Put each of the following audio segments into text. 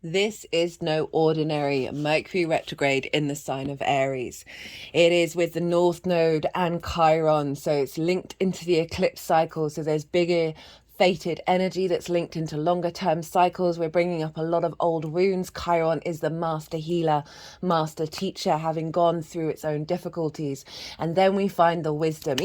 This is no ordinary Mercury retrograde in the sign of Aries. It is with the North Node and Chiron, so it's linked into the eclipse cycle. So there's bigger fated energy that's linked into longer term cycles. We're bringing up a lot of old wounds. Chiron is the master healer, master teacher, having gone through its own difficulties. And then we find the wisdom.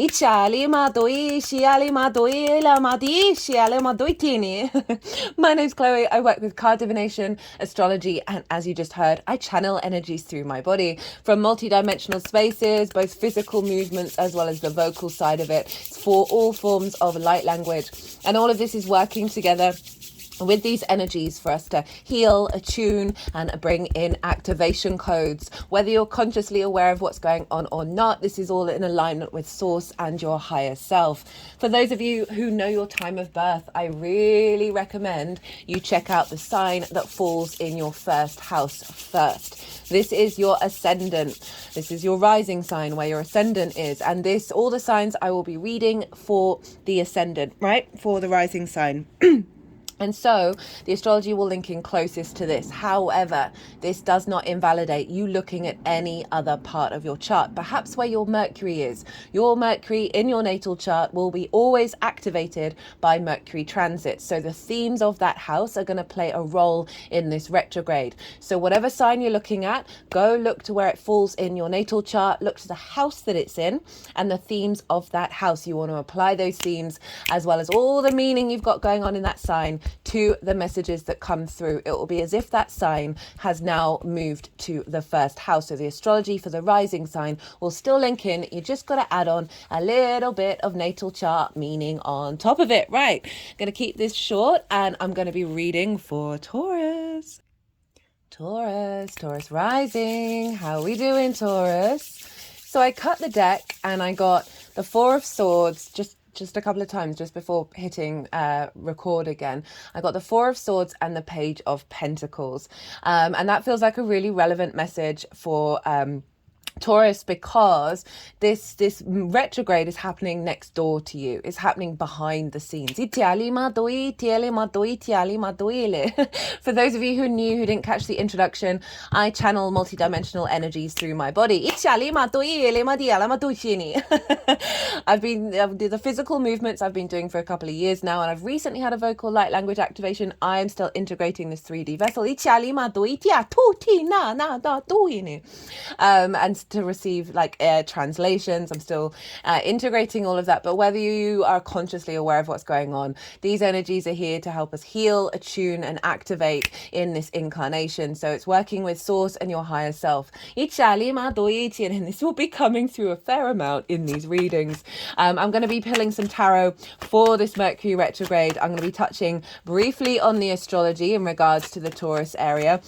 My name's Chloe. I work with card divination, astrology, and as you just heard, I channel energies through my body from multidimensional spaces, both physical movements as well as the vocal side of it, for all forms of light language. And all of this is working together with these energies for us to heal, attune, and bring in activation codes. Whether you're consciously aware of what's going on or not, this is all in alignment with source and your higher self. For those of you who know your time of birth, I really recommend you check out the sign that falls in your first house first. This is your ascendant. This is your rising sign where your ascendant is. And this, all the signs I will be reading for the ascendant, right? For the rising sign. And so the astrology will link in closest to this. However, this does not invalidate you looking at any other part of your chart, perhaps where your Mercury is. Your Mercury in your natal chart will be always activated by Mercury transits. So the themes of that house are going to play a role in this retrograde. So whatever sign you're looking at, go look to where it falls in your natal chart, look to the house that it's in and the themes of that house. You want to apply those themes as well as all the meaning you've got going on in that sign to the messages that come through. It will be as if that sign has now moved to the first house. So the astrology for the rising sign will still link in. You just got to add on a little bit of natal chart meaning on top of it. Right. I'm going to keep this short and I'm going to be reading for Taurus. Taurus rising. How are we doing, Taurus? So I cut the deck and I got the Four of Swords just a couple of times just before hitting record again. I got the Four of Swords and the Page of Pentacles. And that feels like a really relevant message for Taurus, because this retrograde is happening next door to you. It's happening behind the scenes. For those of you who didn't catch the introduction, I channel multidimensional energies through my body. I've been the physical movements I've been doing for a couple of years now, and I've recently had a vocal light language activation. I am still integrating this 3D vessel. And to receive like air translations. I'm still integrating all of that. But whether you are consciously aware of what's going on, these energies are here to help us heal, attune, and activate in this incarnation. So it's working with source and your higher self. And this will be coming through a fair amount in these readings. I'm going to be pulling some tarot for this Mercury retrograde. I'm going to be touching briefly on the astrology in regards to the Taurus area.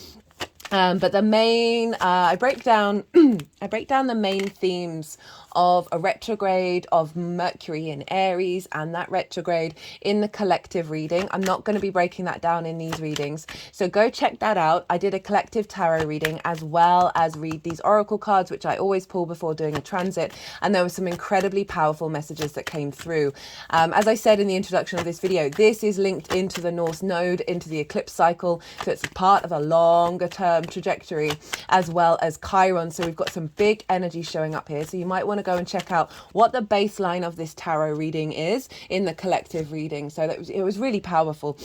But the main, I break down the main themes of a retrograde of Mercury in Aries and that retrograde in the collective reading. I'm not going to be breaking that down in these readings. So go check that out. I did a collective tarot reading as well as read these oracle cards, which I always pull before doing a transit. And there were some incredibly powerful messages that came through. As I said in the introduction of this video, this is linked into the North Node, into the eclipse cycle. So it's part of a longer term trajectory as well as Chiron. So we've got some big energy showing up here. So you might want to go and check out what the baseline of this tarot reading is in the collective reading. So it was really powerful.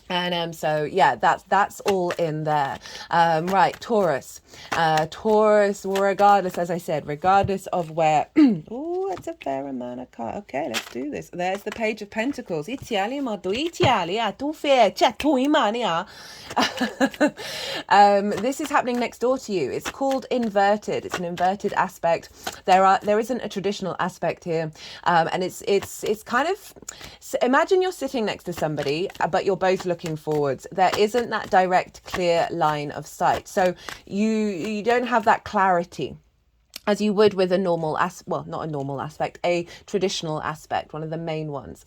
And so yeah, that's all in there. Right, Taurus, regardless, as I said, regardless of where. Oh, it's a fair amount of cards. Okay, let's do this. There's the Page of Pentacles. This is happening next door to you. It's called inverted. It's an inverted aspect. There isn't a traditional aspect here, and it's kind of, imagine you're sitting next to somebody, but you're both looking forwards. There isn't that direct, clear line of sight. So you don't have that clarity as you would with a normal not a normal aspect, a traditional aspect, one of the main ones.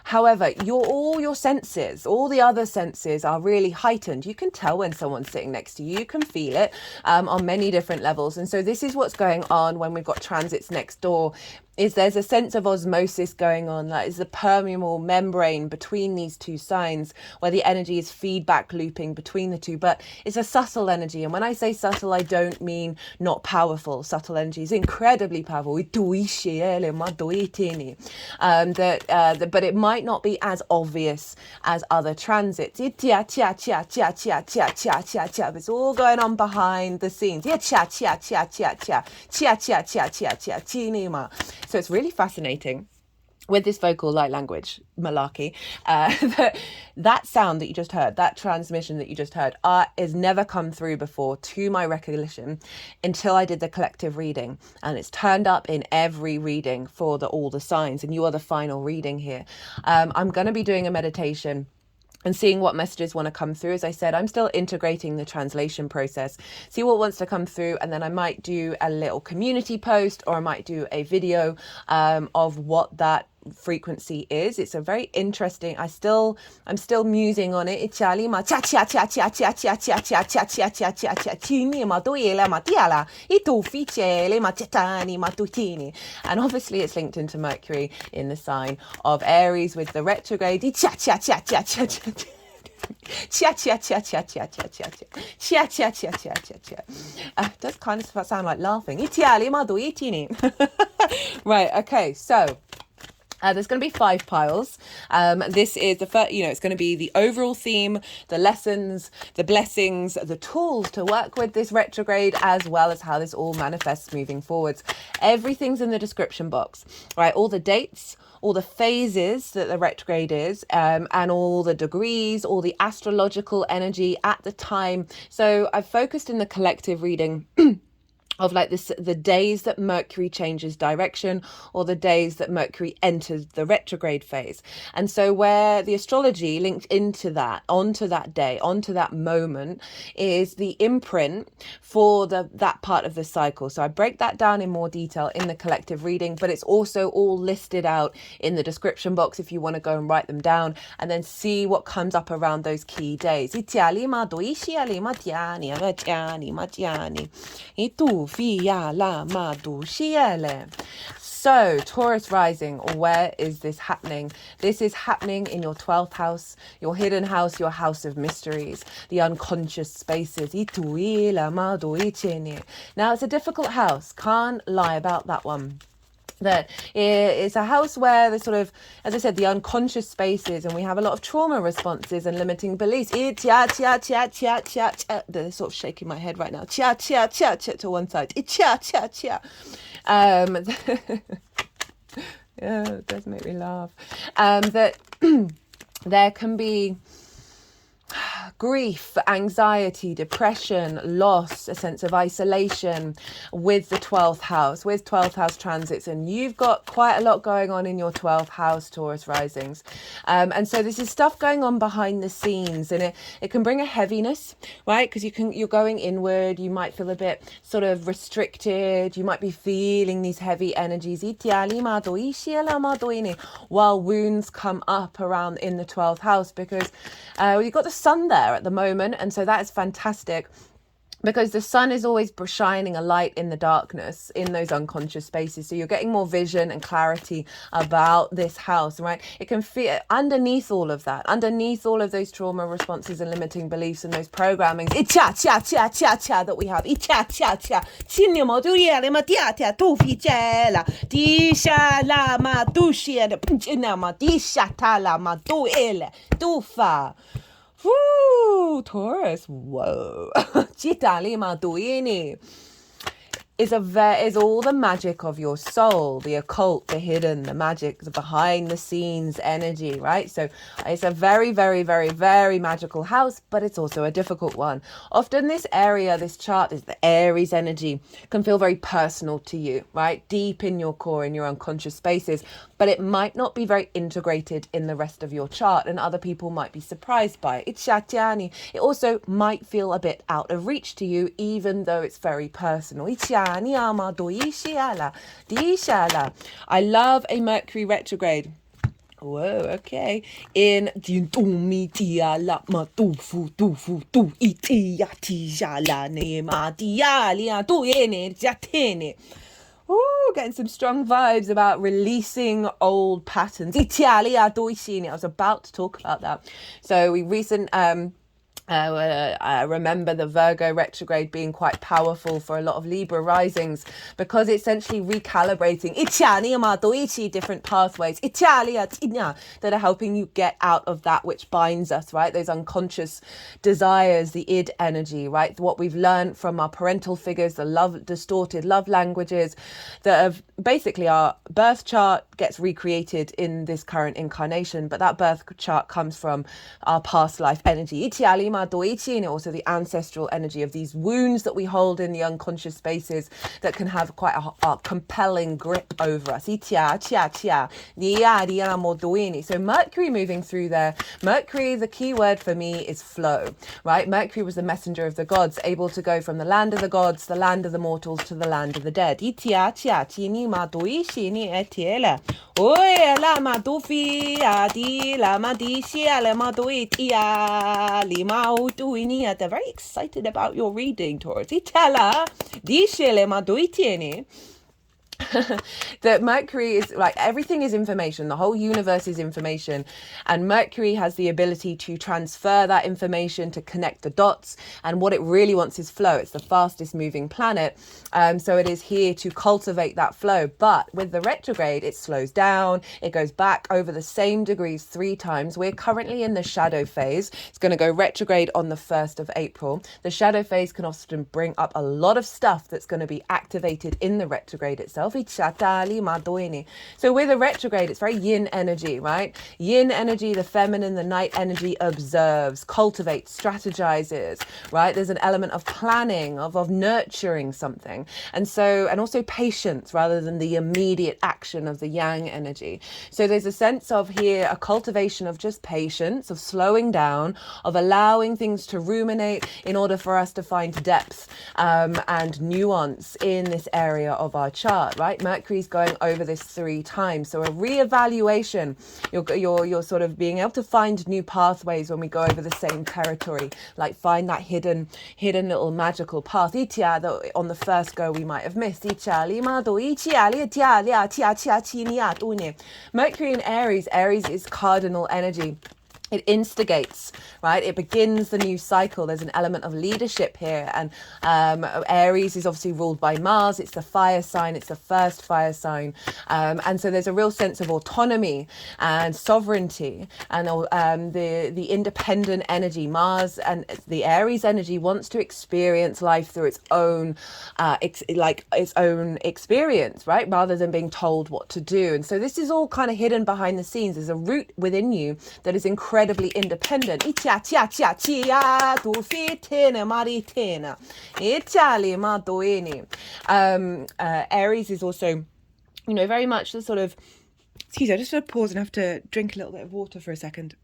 However, all your senses, all the other senses are really heightened. You can tell when someone's sitting next to you. You can feel it on many different levels. And so this is what's going on when we've got transits next door. is there's a sense of osmosis going on. That is a permeable membrane between these two signs where the energy is feedback looping between the two, but it's a subtle energy. And when I say subtle, I don't mean not powerful. Subtle energy is incredibly powerful. But it might not be as obvious as other transits. It's all going on behind the scenes. So it's really fascinating with this vocal light language malarkey, that sound that you just heard, that transmission that you just heard, has never come through before to my recollection until I did the collective reading, and it's turned up in every reading for all the signs, and you are the final reading here. I'm going to be doing a meditation and seeing what messages want to come through. As I said, I'm still integrating the translation process, see what wants to come through, and then I might do a little community post, or I might do a video of what that frequency is. It's a very interesting, I'm still musing on it. And obviously it's linked into Mercury in the sign of Aries with the retrograde. Does kind of sound like laughing. Right, okay, so there's going to be 5 piles. This is the first, it's going to be the overall theme, the lessons, the blessings, the tools to work with this retrograde, as well as how this all manifests moving forwards. Everything's in the description box, right? All the dates, all the phases that the retrograde is, and all the degrees, all the astrological energy at the time. So I've focused in the collective reading of like this, the days that Mercury changes direction, or the days that Mercury enters the retrograde phase. And so where the astrology linked into that, onto that day, onto that moment, is the imprint for that part of the cycle. So I break that down in more detail in the collective reading, but it's also all listed out in the description box if you want to go and write them down and then see what comes up around those key days. So, Taurus rising, where is this happening? This is happening in your 12th house, your hidden house, your house of mysteries, the unconscious spaces. Now, it's a difficult house. Can't lie about that one. That it's a house where the sort of, as I said, the unconscious spaces, and we have a lot of trauma responses and limiting beliefs. They're sort of shaking my head right now. To one side. Yeah, it does make me laugh. That there can be grief, anxiety, depression, loss, a sense of isolation with the 12th house, with 12th house transits. And you've got quite a lot going on in your 12th house, Taurus risings. And so this is stuff going on behind the scenes, and it can bring a heaviness, right? Because you're going inward, you might feel a bit sort of restricted, you might be feeling these heavy energies while wounds come up around in the 12th house, because you've got the sun there at the moment, and so that is fantastic, because the sun is always shining a light in the darkness, in those unconscious spaces. So you're getting more vision and clarity about this house, right? It can feel underneath all of that, underneath all of those trauma responses and limiting beliefs and those programmings that we have. Woo, Taurus, whoa. Is all the magic of your soul, the occult, the hidden, the magic, the behind the scenes energy, right? So it's a very, very, very, very magical house, but it's also a difficult one. Often this area, this chart, is the Aries energy, can feel very personal to you, right? Deep in your core, in your unconscious spaces, but it might not be very integrated in the rest of your chart, and other people might be surprised by it. It also might feel a bit out of reach to you, even though it's very personal. I love a Mercury retrograde. Whoa, okay. In Ooh, getting some strong vibes about releasing old patterns. I was about to talk about that. So I remember the Virgo retrograde being quite powerful for a lot of Libra risings because it's essentially recalibrating different pathways that are helping you get out of that which binds us, right? Those unconscious desires, the id energy, right? What we've learned from our parental figures, the distorted love languages that have basically our birth chart gets recreated in this current incarnation, but that birth chart comes from our past life energy. And also the ancestral energy of these wounds that we hold in the unconscious spaces that can have quite a compelling grip over us. So Mercury moving through there. Mercury, the key word for me is flow, right? Mercury was the messenger of the gods, able to go from the land of the gods, the land of the mortals, to the land of the dead. They're very excited about your reading, Taurus. That Mercury is like, everything is information. The whole universe is information, and Mercury has the ability to transfer that information, to connect the dots, and what it really wants is flow. It's the fastest moving planet, so it is here to cultivate that flow. But with the retrograde, it slows down, it goes back over the same degrees 3 times. We're currently in the shadow phase. It's going to go retrograde on the 1st of April. The shadow phase can often bring up a lot of stuff that's going to be activated in the retrograde itself. So with a retrograde, it's very yin energy, right? Yin energy, the feminine, the night energy, observes, cultivates, strategizes, right? There's an element of planning, of nurturing something. And also patience rather than the immediate action of the yang energy. So there's a sense of here, a cultivation of just patience, of slowing down, of allowing things to ruminate in order for us to find depth and nuance in this area of our chart, right? Mercury's going over this 3 times, so a reevaluation. You're sort of being able to find new pathways when we go over the same territory, like find that hidden little magical path that on the first go we might have missed. Mercury in Aries is cardinal energy. It instigates, right? It begins the new cycle. There's an element of leadership here. And Aries is obviously ruled by Mars. It's the fire sign. It's the first fire sign. And so there's a real sense of autonomy and sovereignty and the independent energy. Mars and the Aries energy wants to experience life through its own experience, right? Rather than being told what to do. And so this is all kind of hidden behind the scenes. There's a root within you that is incredibly independent. Aries is also, very much the sort of, excuse me, I just want to pause and have to drink a little bit of water for a second.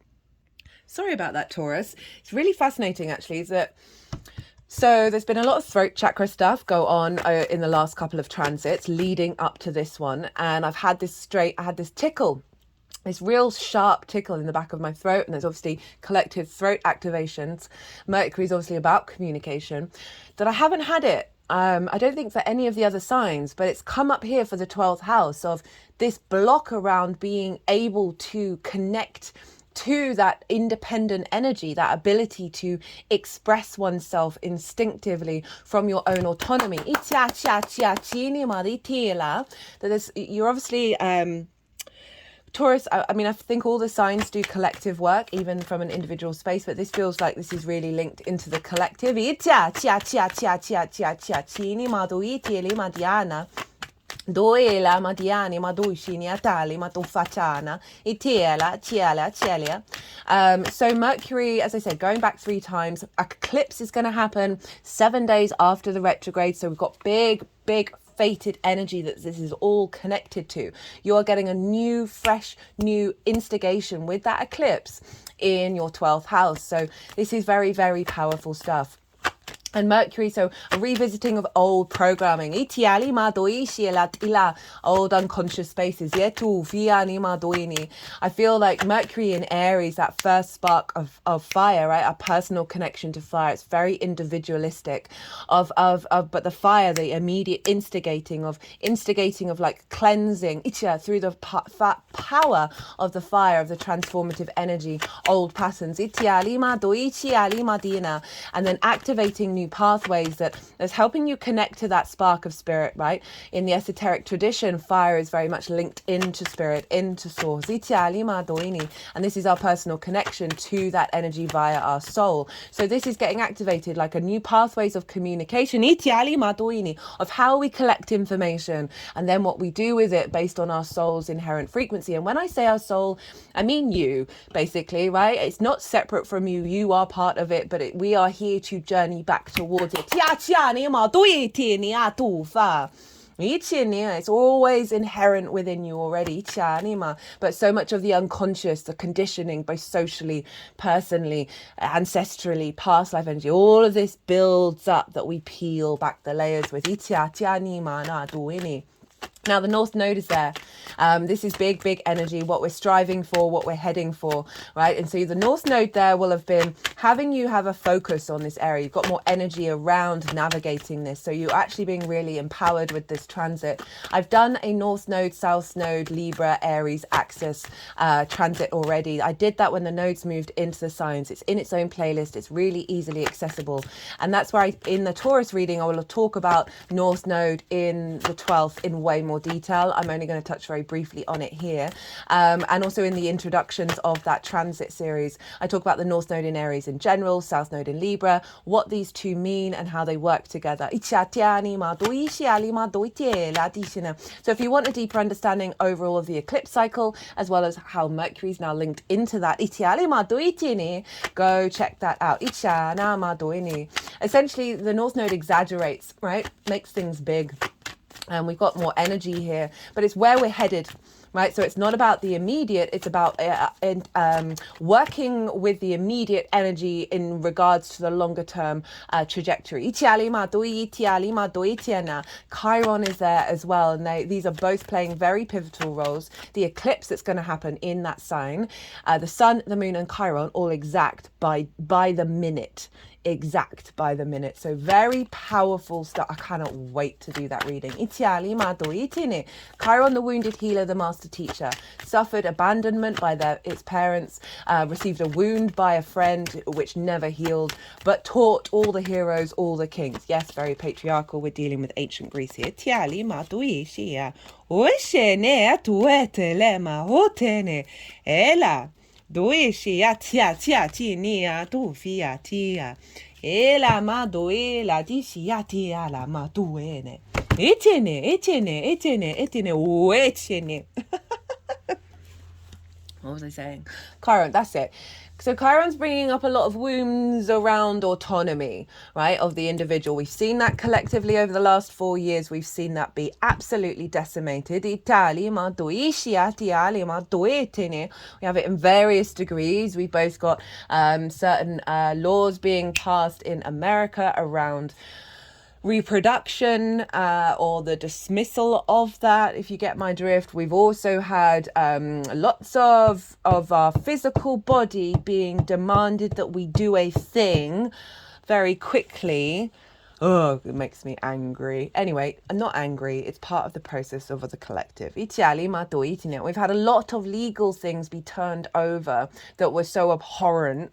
Sorry about that, Taurus. It's really fascinating, actually, so there's been a lot of throat chakra stuff go on in the last couple of transits leading up to this one, and I had this tickle, this real sharp tickle in the back of my throat, and there's obviously collective throat activations. Mercury is obviously about communication, that I haven't had it. I don't think for any of the other signs, but it's come up here for the 12th house of this block around being able to connect to that independent energy, that ability to express oneself instinctively from your own autonomy. You're obviously Taurus, I mean, I think all the signs do collective work, even from an individual space, but this feels like this is really linked into the collective. So Mercury, as I said, going back 3 times. Eclipse is going to happen 7 days after the retrograde, so we've got big fated energy that this is all connected to. You are getting a new, fresh, new instigation with that eclipse in your 12th house. So this is very, very powerful stuff. And Mercury, so a revisiting of old programming. Old unconscious spaces. I feel like Mercury in Aries, that first spark of fire, right? A personal connection to fire. It's very individualistic. But the fire, the immediate instigating of like cleansing through the power of the fire, of the transformative energy, old patterns. And then activating new pathways that's helping you connect to that spark of spirit, right? In the esoteric tradition, fire is very much linked into spirit, into source. And this is our personal connection to that energy via our soul. So this is getting activated like a new pathways of communication, of how we collect information and then what we do with it based on our soul's inherent frequency. And when I say our soul, I mean you, basically, right? It's not separate from you. You are part of it, but we are here to journey back towards it. It's always inherent within you already. But so much of the unconscious, the conditioning, both socially, personally, ancestrally, past life energy, all of this builds up that we peel back the layers with. Now, the North Node is there. This is big, big energy, what we're striving for, what we're heading for, right? And so the North Node there will have been having you have a focus on this area. You've got more energy around navigating this. So you're actually being really empowered with this transit. I've done a North Node, South Node, Libra, Aries axis transit already. I did that when the nodes moved into the signs. It's in its own playlist. It's really easily accessible. And that's where in the Taurus reading, I will talk about North Node in the 12th in way more detail. I'm only going to touch very briefly on it here. And also in the introductions of that transit series, I talk about the North Node in Aries in general, South Node in Libra, what these two mean and how they work together. So if you want a deeper understanding overall of the eclipse cycle, as well as how Mercury is now linked into that, go check that out. Essentially, the North Node exaggerates, right? Makes things big. And we've got more energy here, but it's where we're headed, right? So it's not about the immediate, it's about working with the immediate energy in regards to the longer term trajectory. Chiron is there as well, and these are both playing very pivotal roles. The eclipse that's going to happen in that sign, the sun, the moon and Chiron all exact by the minute. So very powerful stuff. I cannot wait to do that reading. Chiron, the wounded healer, the master teacher, suffered abandonment by its parents, received a wound by a friend which never healed, but taught all the heroes, all the kings. Yes, very patriarchal. We're dealing with ancient Greece here. Ela madoe la disiati ala maduene. Etene, What was I saying? Chiron, that's it. So Chiron's bringing up a lot of wounds around autonomy, right, of the individual. We've seen that collectively over the last 4 years. We've seen that be absolutely decimated. We have it in various degrees. We've both got certain laws being passed in America around reproduction or the dismissal of that, if you get my drift. We've also had lots of our physical body being demanded that we do a thing very quickly. Oh, it makes me angry. Anyway, I'm not angry. It's part of the process of the collective. We've had a lot of legal things be turned over that were so abhorrent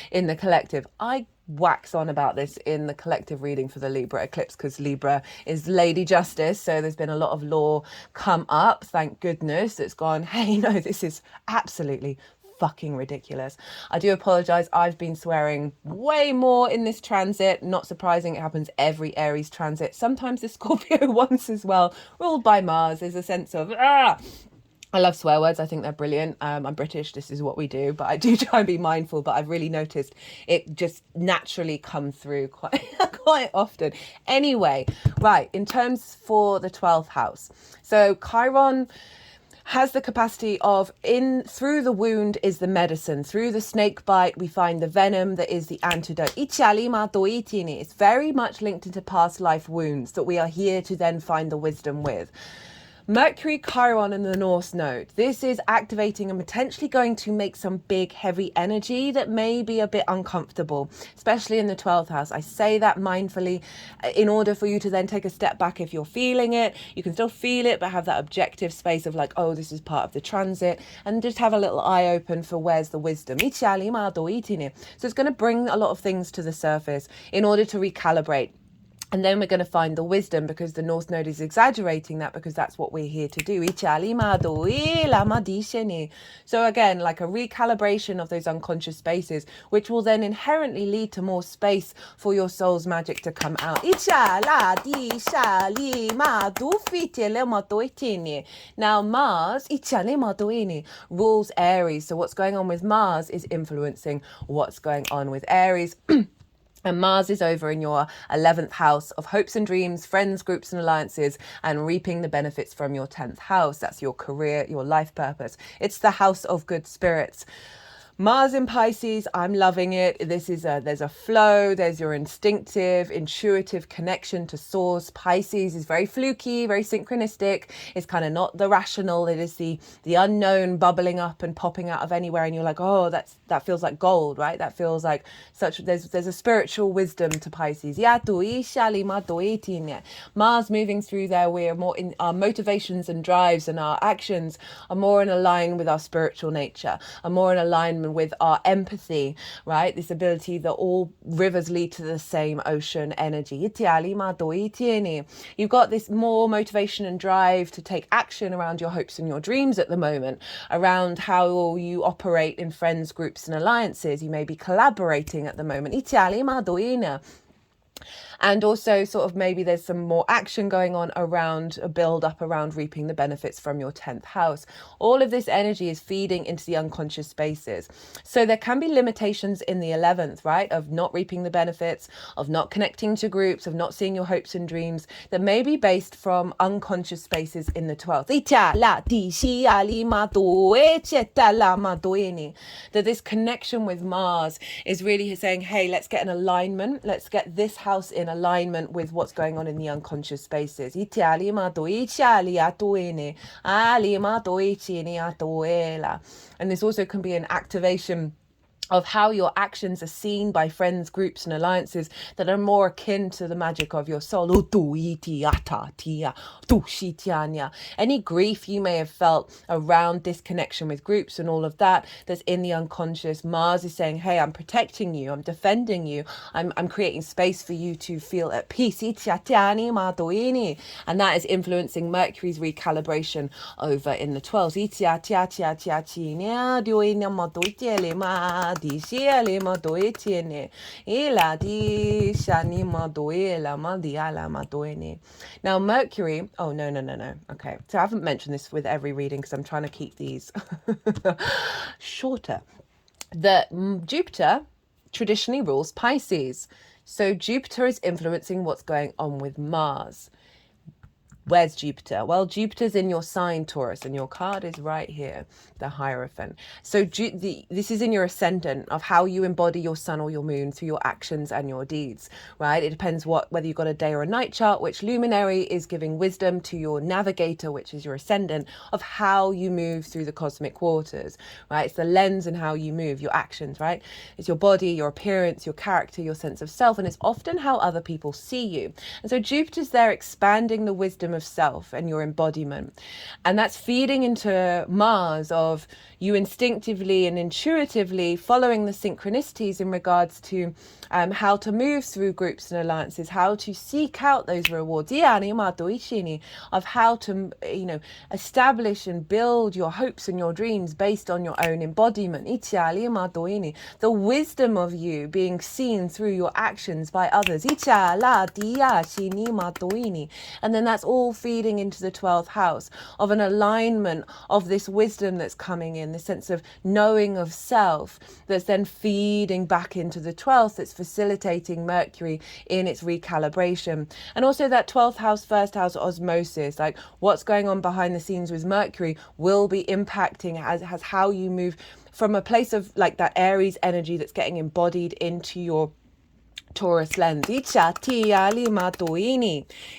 in the collective. I wax on about this in the collective reading for the Libra eclipse because Libra is Lady Justice, so there's been a lot of law come up, thank goodness, that's gone, hey, no, this is absolutely fucking ridiculous. I do apologize. I've been swearing way more in this transit. Not surprising, it happens every Aries transit. Sometimes the Scorpio ones as well, ruled by Mars. There's a sense of I love swear words. I think they're brilliant. I'm British. This is what we do, but I do try and be mindful. But I've really noticed it just naturally come through quite often. Anyway, right, in terms for the 12th house. So Chiron, has the capacity of through the wound is the medicine. Through the snake bite, we find the venom that is the antidote. It's very much linked into past life wounds that we are here to then find the wisdom with. Mercury Chiron in the North Node. This is activating and potentially going to make some big, heavy energy that may be a bit uncomfortable, especially in the 12th house. I say that mindfully in order for you to then take a step back if you're feeling it. You can still feel it, but have that objective space of like, oh, this is part of the transit, and just have a little eye open for where's the wisdom. So it's going to bring a lot of things to the surface in order to recalibrate. And then we're going to find the wisdom, because the North Node is exaggerating that, because that's what we're here to do. So again, like a recalibration of those unconscious spaces, which will then inherently lead to more space for your soul's magic to come out. Now Mars rules Aries. So what's going on with Mars is influencing what's going on with Aries. And Mars is over in your 11th house of hopes and dreams, friends, groups and alliances, and reaping the benefits from your 10th house. That's your career, your life purpose. It's the house of good spirits. Mars in Pisces, I'm loving it. There's a flow, there's your instinctive, intuitive connection to source. Pisces is very fluky, very synchronistic. It's kind of not the rational. It is the unknown bubbling up and popping out of anywhere. And you're like, oh, that feels like gold, right? That feels like there's a spiritual wisdom to Pisces. Mars moving through there, we're more in our motivations and drives, and our actions are more in alignment with our spiritual nature, are more in alignment with our empathy, right? This ability that all rivers lead to the same ocean energy. You've got this more motivation and drive to take action around your hopes and your dreams at the moment, around how you operate in friends, groups and alliances. You may be collaborating at the moment. And also sort of maybe there's some more action going on around a build up around reaping the benefits from your 10th house. All of this energy is feeding into the unconscious spaces. So there can be limitations in the 11th, right? Of not reaping the benefits, of not connecting to groups, of not seeing your hopes and dreams that may be based from unconscious spaces in the 12th. That this connection with Mars is really saying, hey, let's get an alignment. Let's get this house in alignment with what's going on in the unconscious spaces. And this also can be an activation of how your actions are seen by friends, groups and alliances that are more akin to the magic of your soul. Any grief you may have felt around disconnection with groups and all of that, that's in the unconscious. Mars is saying, hey, I'm protecting you, I'm defending you, I'm creating space for you to feel at peace. And that is influencing Mercury's recalibration over in the 12th. Now Mercury, oh no, okay, so I haven't mentioned this with every reading because I'm trying to keep these shorter. That Jupiter traditionally rules Pisces, so Jupiter is influencing what's going on with Mars. Where's Jupiter? Well, Jupiter's in your sign, Taurus, and your card is right here, the Hierophant. So this is in your ascendant of how you embody your sun or your moon through your actions and your deeds, right? It depends whether you've got a day or a night chart, which luminary is giving wisdom to your navigator, which is your ascendant, of how you move through the cosmic waters, right? It's the lens and how you move, your actions, right? It's your body, your appearance, your character, your sense of self, and it's often how other people see you. And so Jupiter's there expanding the wisdom of self and your embodiment, and that's feeding into Mars of you instinctively and intuitively following the synchronicities in regards to how to move through groups and alliances, how to seek out those rewards, of how to establish and build your hopes and your dreams based on your own embodiment. The wisdom of you being seen through your actions by others, and then that's all all feeding into the 12th house of an alignment of this wisdom that's coming in, this sense of knowing of self that's then feeding back into the 12th, that's facilitating Mercury in its recalibration. And also that 12th house, first house osmosis, like what's going on behind the scenes with Mercury will be impacting as how you move from a place of like that Aries energy that's getting embodied into your Taurus lens.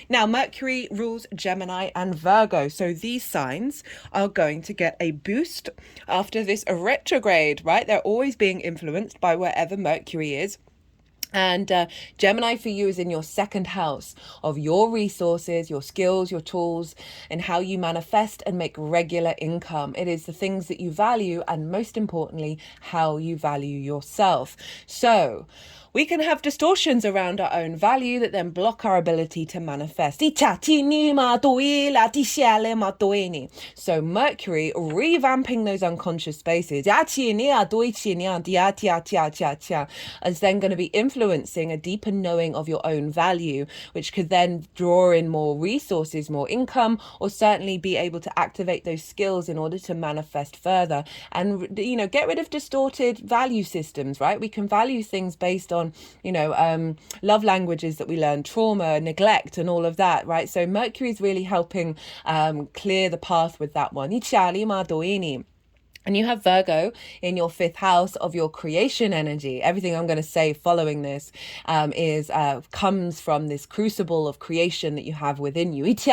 Now, Mercury rules Gemini and Virgo. So these signs are going to get a boost after this retrograde, right? They're always being influenced by wherever Mercury is. And Gemini for you is in your second house of your resources, your skills, your tools, and how you manifest and make regular income. It is the things that you value, and most importantly, how you value yourself. So we can have distortions around our own value that then block our ability to manifest. So Mercury revamping those unconscious spaces is then going to be influencing a deeper knowing of your own value, which could then draw in more resources, more income, or certainly be able to activate those skills in order to manifest further and, you know, get rid of distorted value systems, right? We can value things based on, you know, love languages that we learn, trauma, neglect, and all of that, right? So Mercury is really helping clear the path with that one. And you have Virgo in your fifth house of your creation energy. Everything I'm going to say following this comes from this crucible of creation that you have within you. This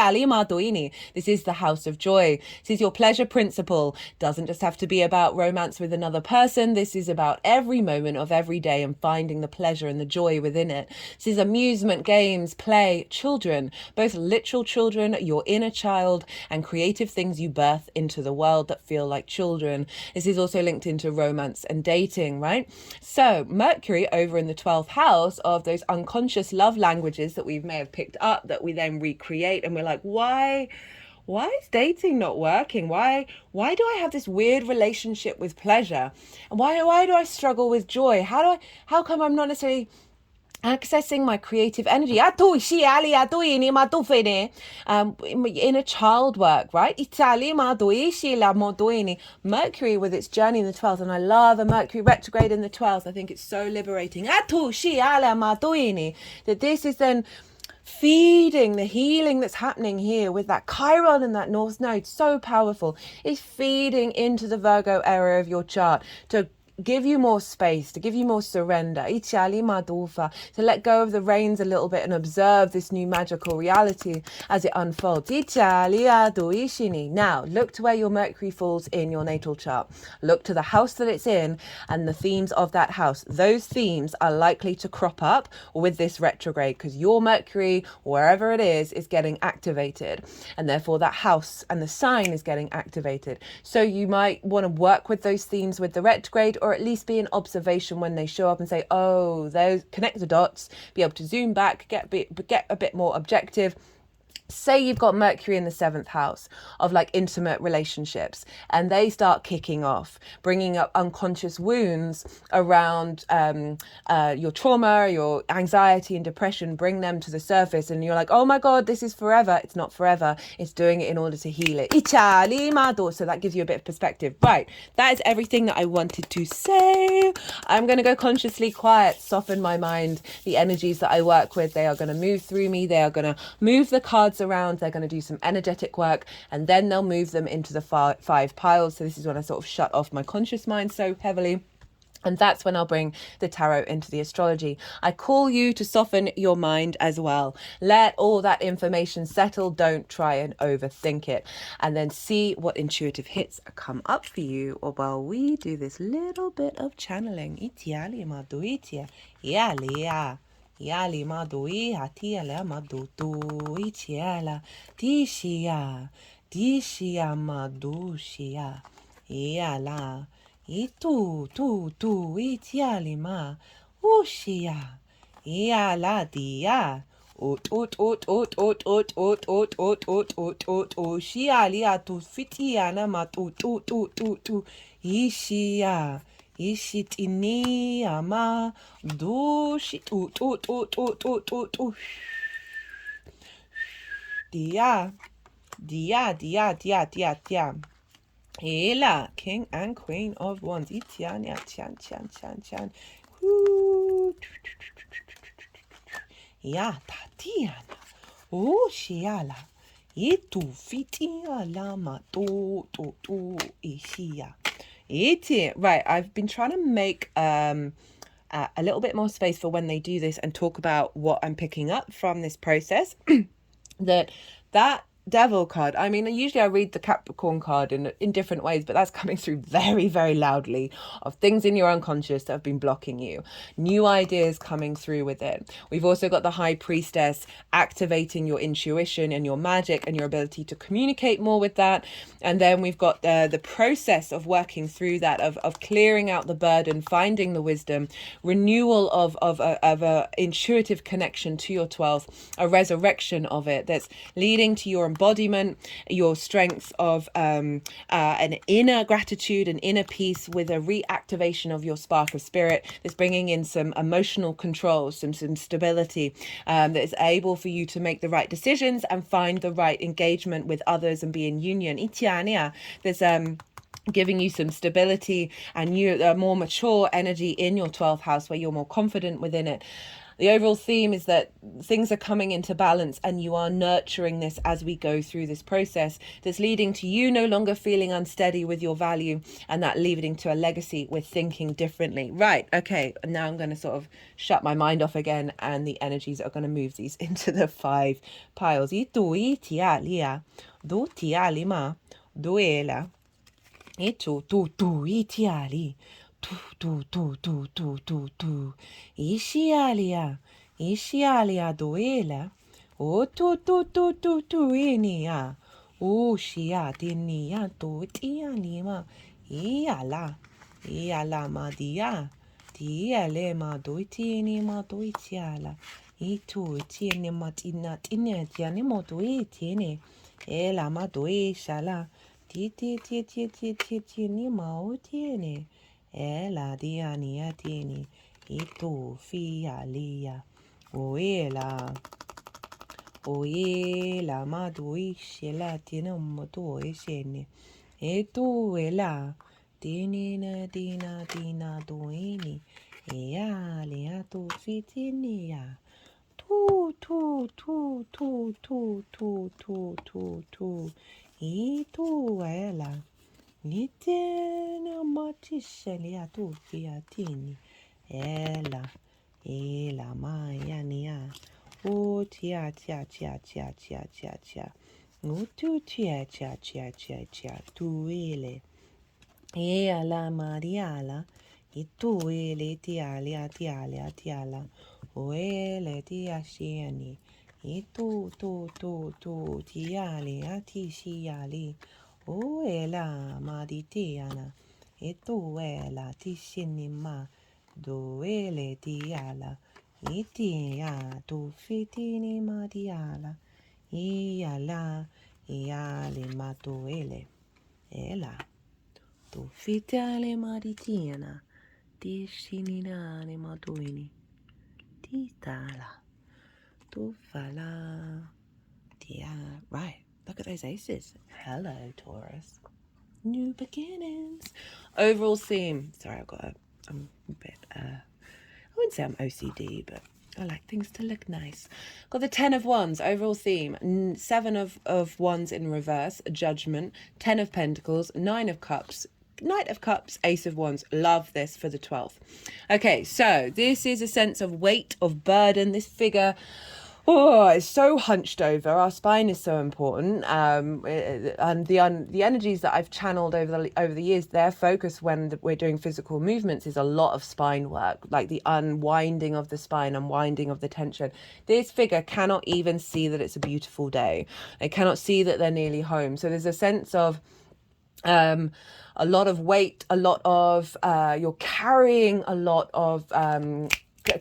is the house of joy. This is your pleasure principle. Doesn't just have to be about romance with another person. This is about every moment of every day and finding the pleasure and the joy within it. This is amusement, games, play, children, both literal children, your inner child, and creative things you birth into the world that feel like children. This is also linked into romance and dating, right? So Mercury over in the 12th house of those unconscious love languages that we may have picked up that we then recreate, and we're like, why is dating not working? Why do I have this weird relationship with pleasure? And why do I struggle with joy? How come I'm not necessarily accessing my creative energy in a child work, right? Mercury with its journey in the 12th, and I love a Mercury retrograde in the 12th. I think it's so liberating that this is then feeding the healing that's happening here with that Chiron and that North Node, so powerful. It's feeding into the Virgo area of your chart to give you more space, to give you more surrender, to let go of the reins a little bit and observe this new magical reality as it unfolds. Now, look to where your Mercury falls in your natal chart. Look to the house that it's in and the themes of that house. Those themes are likely to crop up with this retrograde because your Mercury, wherever it is getting activated. And therefore that house and the sign is getting activated. So you might want to work with those themes with the retrograde, or at least be in observation when they show up and say, oh, those, connect the dots, be able to zoom back, get a bit more objective. Say you've got Mercury in the 7th house of like intimate relationships, and they start kicking off, bringing up unconscious wounds around your trauma, your anxiety and depression, bring them to the surface, and you're like, oh my God, this is forever. It's not forever. It's doing it in order to heal it. So that gives you a bit of perspective. Right. That is everything that I wanted to say. I'm going to go consciously quiet, soften my mind. The energies that I work with, they are going to move through me. They are going to move the cards around, they're going to do some energetic work, and then they'll move them into the five piles. So this is when I sort of shut off my conscious mind so heavily, and that's when I'll bring the tarot into the astrology. I call you to soften your mind as well. Let all that information settle. Don't try and overthink it, and then see what intuitive hits come up for you, or while we do this little bit of channeling. Yali madui hatiala madutu ichiala dishia madushia yala itu tu itiali ma ushia yala dia ut shialia tu fitiana matu tu ishia Ishitini ama do shit dia, dia, dia, dia, dia, dia. Ela, King and Queen of Wands. Itian, ya, tian, tian, tian, tian. Ya, tatiana. Oh, shiala. Itu fitia lama to ishia. Right, I've been trying to make a little bit more space for when they do this and talk about what I'm picking up from this process. that devil card, I mean, usually I read the Capricorn card in different ways, but that's coming through very, very loudly of things in your unconscious that have been blocking you, new ideas coming through with it. We've also got the High Priestess activating your intuition and your magic and your ability to communicate more with that. And then we've got the process of working through that, of clearing out the burden, finding the wisdom, renewal of a intuitive connection to your 12th, a resurrection of it that's leading to your embodiment, your strength of an inner gratitude and inner peace, with a reactivation of your spark of spirit that's bringing in some emotional control, some stability, that is able for you to make the right decisions and find the right engagement with others and be in union. Itiania, there's giving you some stability and a more mature energy in your 12th house where you're more confident within it. The overall theme is that things are coming into balance and you are nurturing this as we go through this process, that's leading to you no longer feeling unsteady with your value, and that leading to a legacy with thinking differently. Right, okay, now I'm going to sort of shut my mind off again, and the energies are going to move these into the 5 piles. Duela. Itiali. Ishialia duela. Inia. Shia dinia tianima. Iala madia. Diale ma doitini ma doitiala. Tiene matina tianimo doitini. Ela ma doishala. Tieni ma tiene. Ela diania tieni. Fialia. Oela maduishela tiene moduishene. Ela dinina dina duini. Ea tu fitinia. Tu. Ela. Nitena matishelia tu fiatini. Ela mayania. Tia. Utu tia. Tuile. Ela mariala. Ituile tiala. Oele tia shiani. Tu tiali atishiali. Oela maditiana. Ela tishinima. Doele diala. Itia tu fitini madiala. Iala matuele. Ela tu fitale maditiana. Tishinina ne matuini. Titala. Tu fala. Tia. Right. Look at those aces. Hello, Taurus. New beginnings. Overall theme. Sorry, I'm a bit, I wouldn't say I'm OCD, but I like things to look nice. Got the 10 of Wands, overall theme. 7 of Wands in reverse, Judgment. 10 of Pentacles, 9 of Cups, Knight of Cups, Ace of Wands. Love this for the 12th. Okay, so this is a sense of weight, of burden. This figure... it's so hunched over. Our spine is so important, and the energies that I've channeled over the years, their focus when we're doing physical movements is a lot of spine work, like the unwinding of the spine, unwinding of the tension. This figure cannot even see that it's a beautiful day. They cannot see that they're nearly home. So there's a sense of a lot of weight, a lot of you're carrying a lot of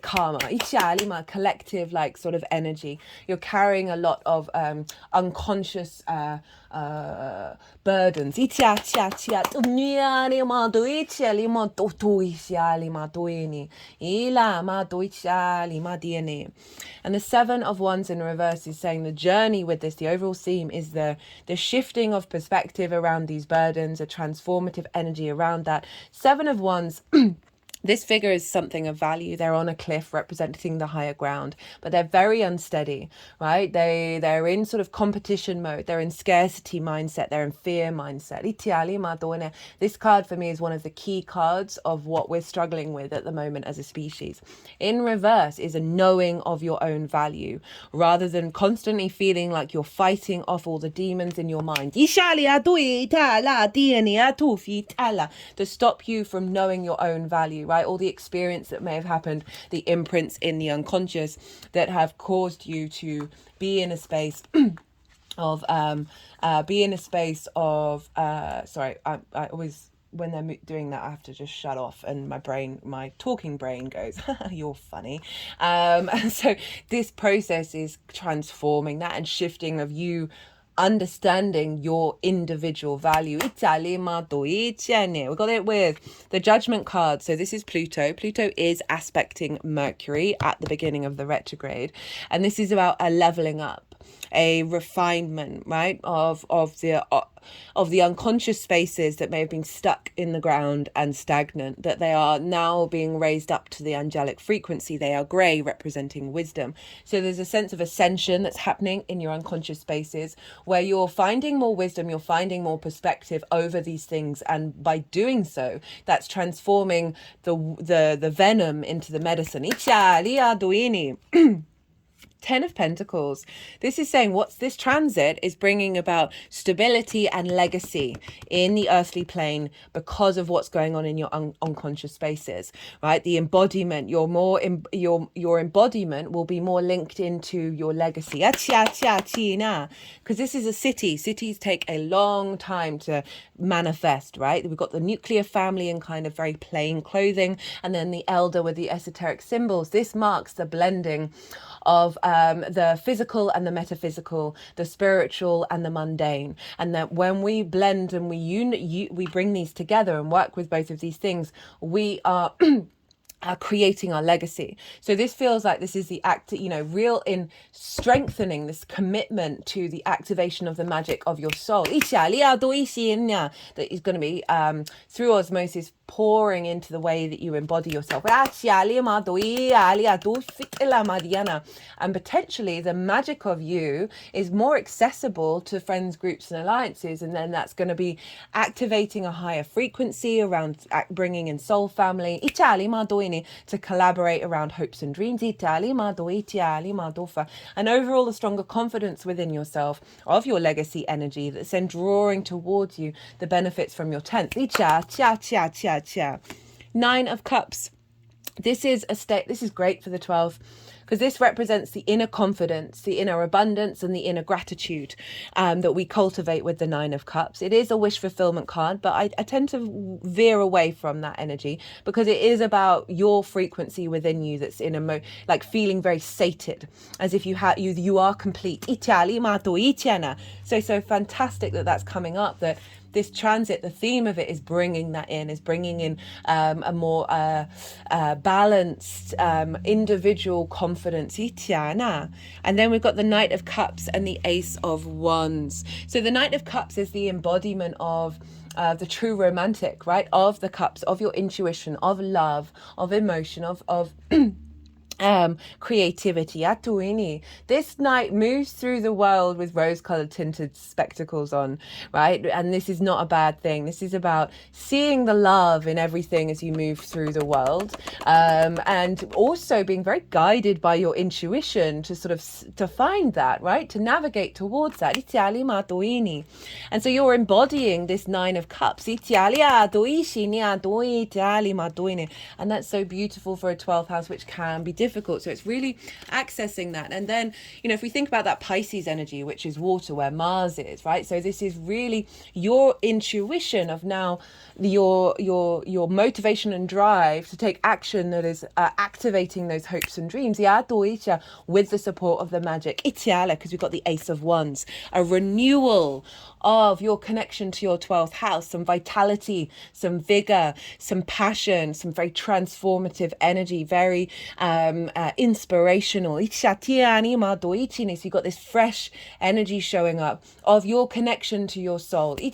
karma, collective, like sort of energy. You're carrying a lot of unconscious burdens. And the Seven of Wands in reverse is saying the journey with this, the overall theme is the shifting of perspective around these burdens, a transformative energy around that. Seven of Wands this figure is something of value. They're on a cliff representing the higher ground, but they're very unsteady, right? They're in sort of competition mode. They're in scarcity mindset. They're in fear mindset. This card for me is one of the key cards of what we're struggling with at the moment as a species. In reverse is a knowing of your own value rather than constantly feeling like you're fighting off all the demons in your mind to stop you from knowing your own value, right? All the experience that may have happened, the imprints in the unconscious that have caused you to be in a space of sorry, I always, when they're doing that, I have to just shut off and my talking brain goes, you're funny. And so this process is transforming that and shifting of you understanding your individual value. We got it with the Judgment card. So this is Pluto. Pluto is aspecting Mercury at the beginning of the retrograde, and this is about a leveling up, a refinement, right, of the unconscious spaces that may have been stuck in the ground and stagnant, that they are now being raised up to the angelic frequency. They are grey, representing wisdom. So there's a sense of ascension that's happening in your unconscious spaces where you're finding more wisdom, you're finding more perspective over these things, and by doing so, that's transforming the venom into the medicine. Ten of Pentacles. This is saying what's this transit is bringing about stability and legacy in the earthly plane because of what's going on in your unconscious spaces, right? The embodiment, your embodiment will be more linked into your legacy. Because this is a city. Cities take a long time to manifest, right? We've got the nuclear family in kind of very plain clothing, and then the elder with the esoteric symbols. This marks the blending of the physical and the metaphysical, the spiritual and the mundane, and that when we blend and we bring these together and work with both of these things, we are creating our legacy. So this feels like this is the act, real in strengthening this commitment to the activation of the magic of your soul. That is going to be through osmosis pouring into the way that you embody yourself. And potentially the magic of you is more accessible to friends, groups and alliances, and then that's going to be activating a higher frequency around bringing in soul family to collaborate around hopes and dreams, and overall a stronger confidence within yourself of your legacy energy that's then drawing towards you the benefits from your 10th. Nine of Cups. This is great for the 12th, because this represents the inner confidence, the inner abundance and the inner gratitude that we cultivate with the Nine of Cups. It is a wish fulfillment card, but I tend to veer away from that energy because it is about your frequency within you that's in like feeling very sated, as if you are complete. So fantastic that that's coming up, that this transit, the theme of it is bringing in a more balanced individual confidence. And then we've got the Knight of Cups and the Ace of Wands. So the Knight of Cups is the embodiment of the true romantic, right? Of the cups, of your intuition, of love, of emotion, of creativity. This knight moves through the world with rose-colored tinted spectacles on, right? And this is not a bad thing. This is about seeing the love in everything as you move through the world, and also being very guided by your intuition to to find that, right? To navigate towards that. And so you're embodying this Nine of Cups. And that's so beautiful for a 12th house, which can be difficult. So it's really accessing that. And then, you know, if we think about that Pisces energy, which is water, where Mars is, right? So this is really your intuition of now your motivation and drive to take action that is activating those hopes and dreams. With the support of the magic, because we've got the Ace of Wands, a renewal of your connection to your 12th house, some vitality, some vigor, some passion, some very transformative energy, very inspirational. So you've got this fresh energy showing up of your connection to your soul in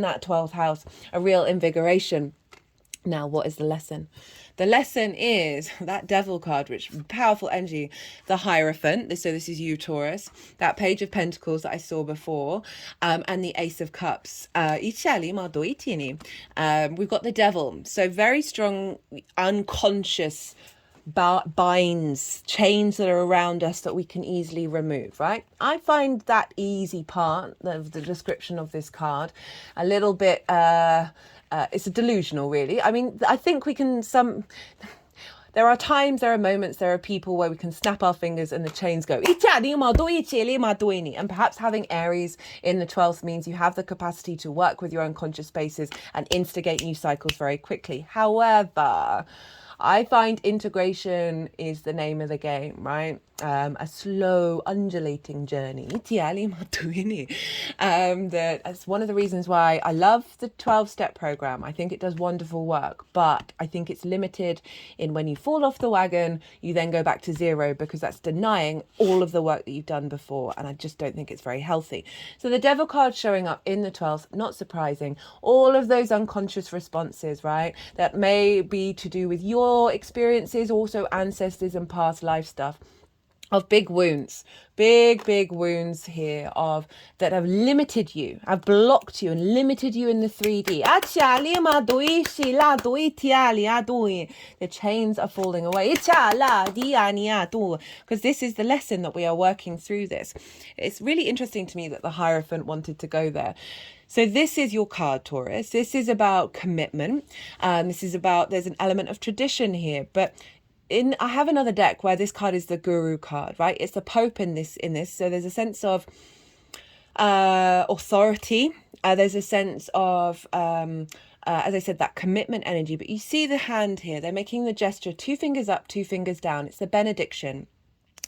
that 12th house, a real invigoration. Now, what is the lesson? The lesson is that Devil card, which powerful energy, the Hierophant. So this is you, Taurus, that Page of Pentacles that I saw before, and the Ace of Cups. We've got the Devil. So very strong, unconscious binds, chains that are around us that we can easily remove, right? I find that easy part of the description of this card a little bit it's a delusional, really. I mean, I think we can there are times, there are moments, there are people where we can snap our fingers and the chains go. And perhaps having Aries in the 12th means you have the capacity to work with your unconscious spaces and instigate new cycles very quickly. However, I find integration is the name of the game, right? A slow, undulating journey. That's one of the reasons why I love the 12-step program. I think it does wonderful work, but I think it's limited in when you fall off the wagon, you then go back to zero, because that's denying all of the work that you've done before. And I just don't think it's very healthy. So the Devil card showing up in the 12th, not surprising. All of those unconscious responses, right? That may be to do with your experiences, also ancestors and past life stuff, of big wounds, big wounds here that have limited you, have blocked you and limited you in the 3D. The chains are falling away. Because this is the lesson that we are working through this. It's really interesting to me that the Hierophant wanted to go there. So this is your card, Taurus. This is about commitment. This is about, there's an element of tradition here, but I have another deck where this card is the Guru card, right? It's the Pope in this. So there's a sense of authority. There's a sense of, as I said, that commitment energy. But you see the hand here. They're making the gesture, 2 fingers up, 2 fingers down. It's the benediction.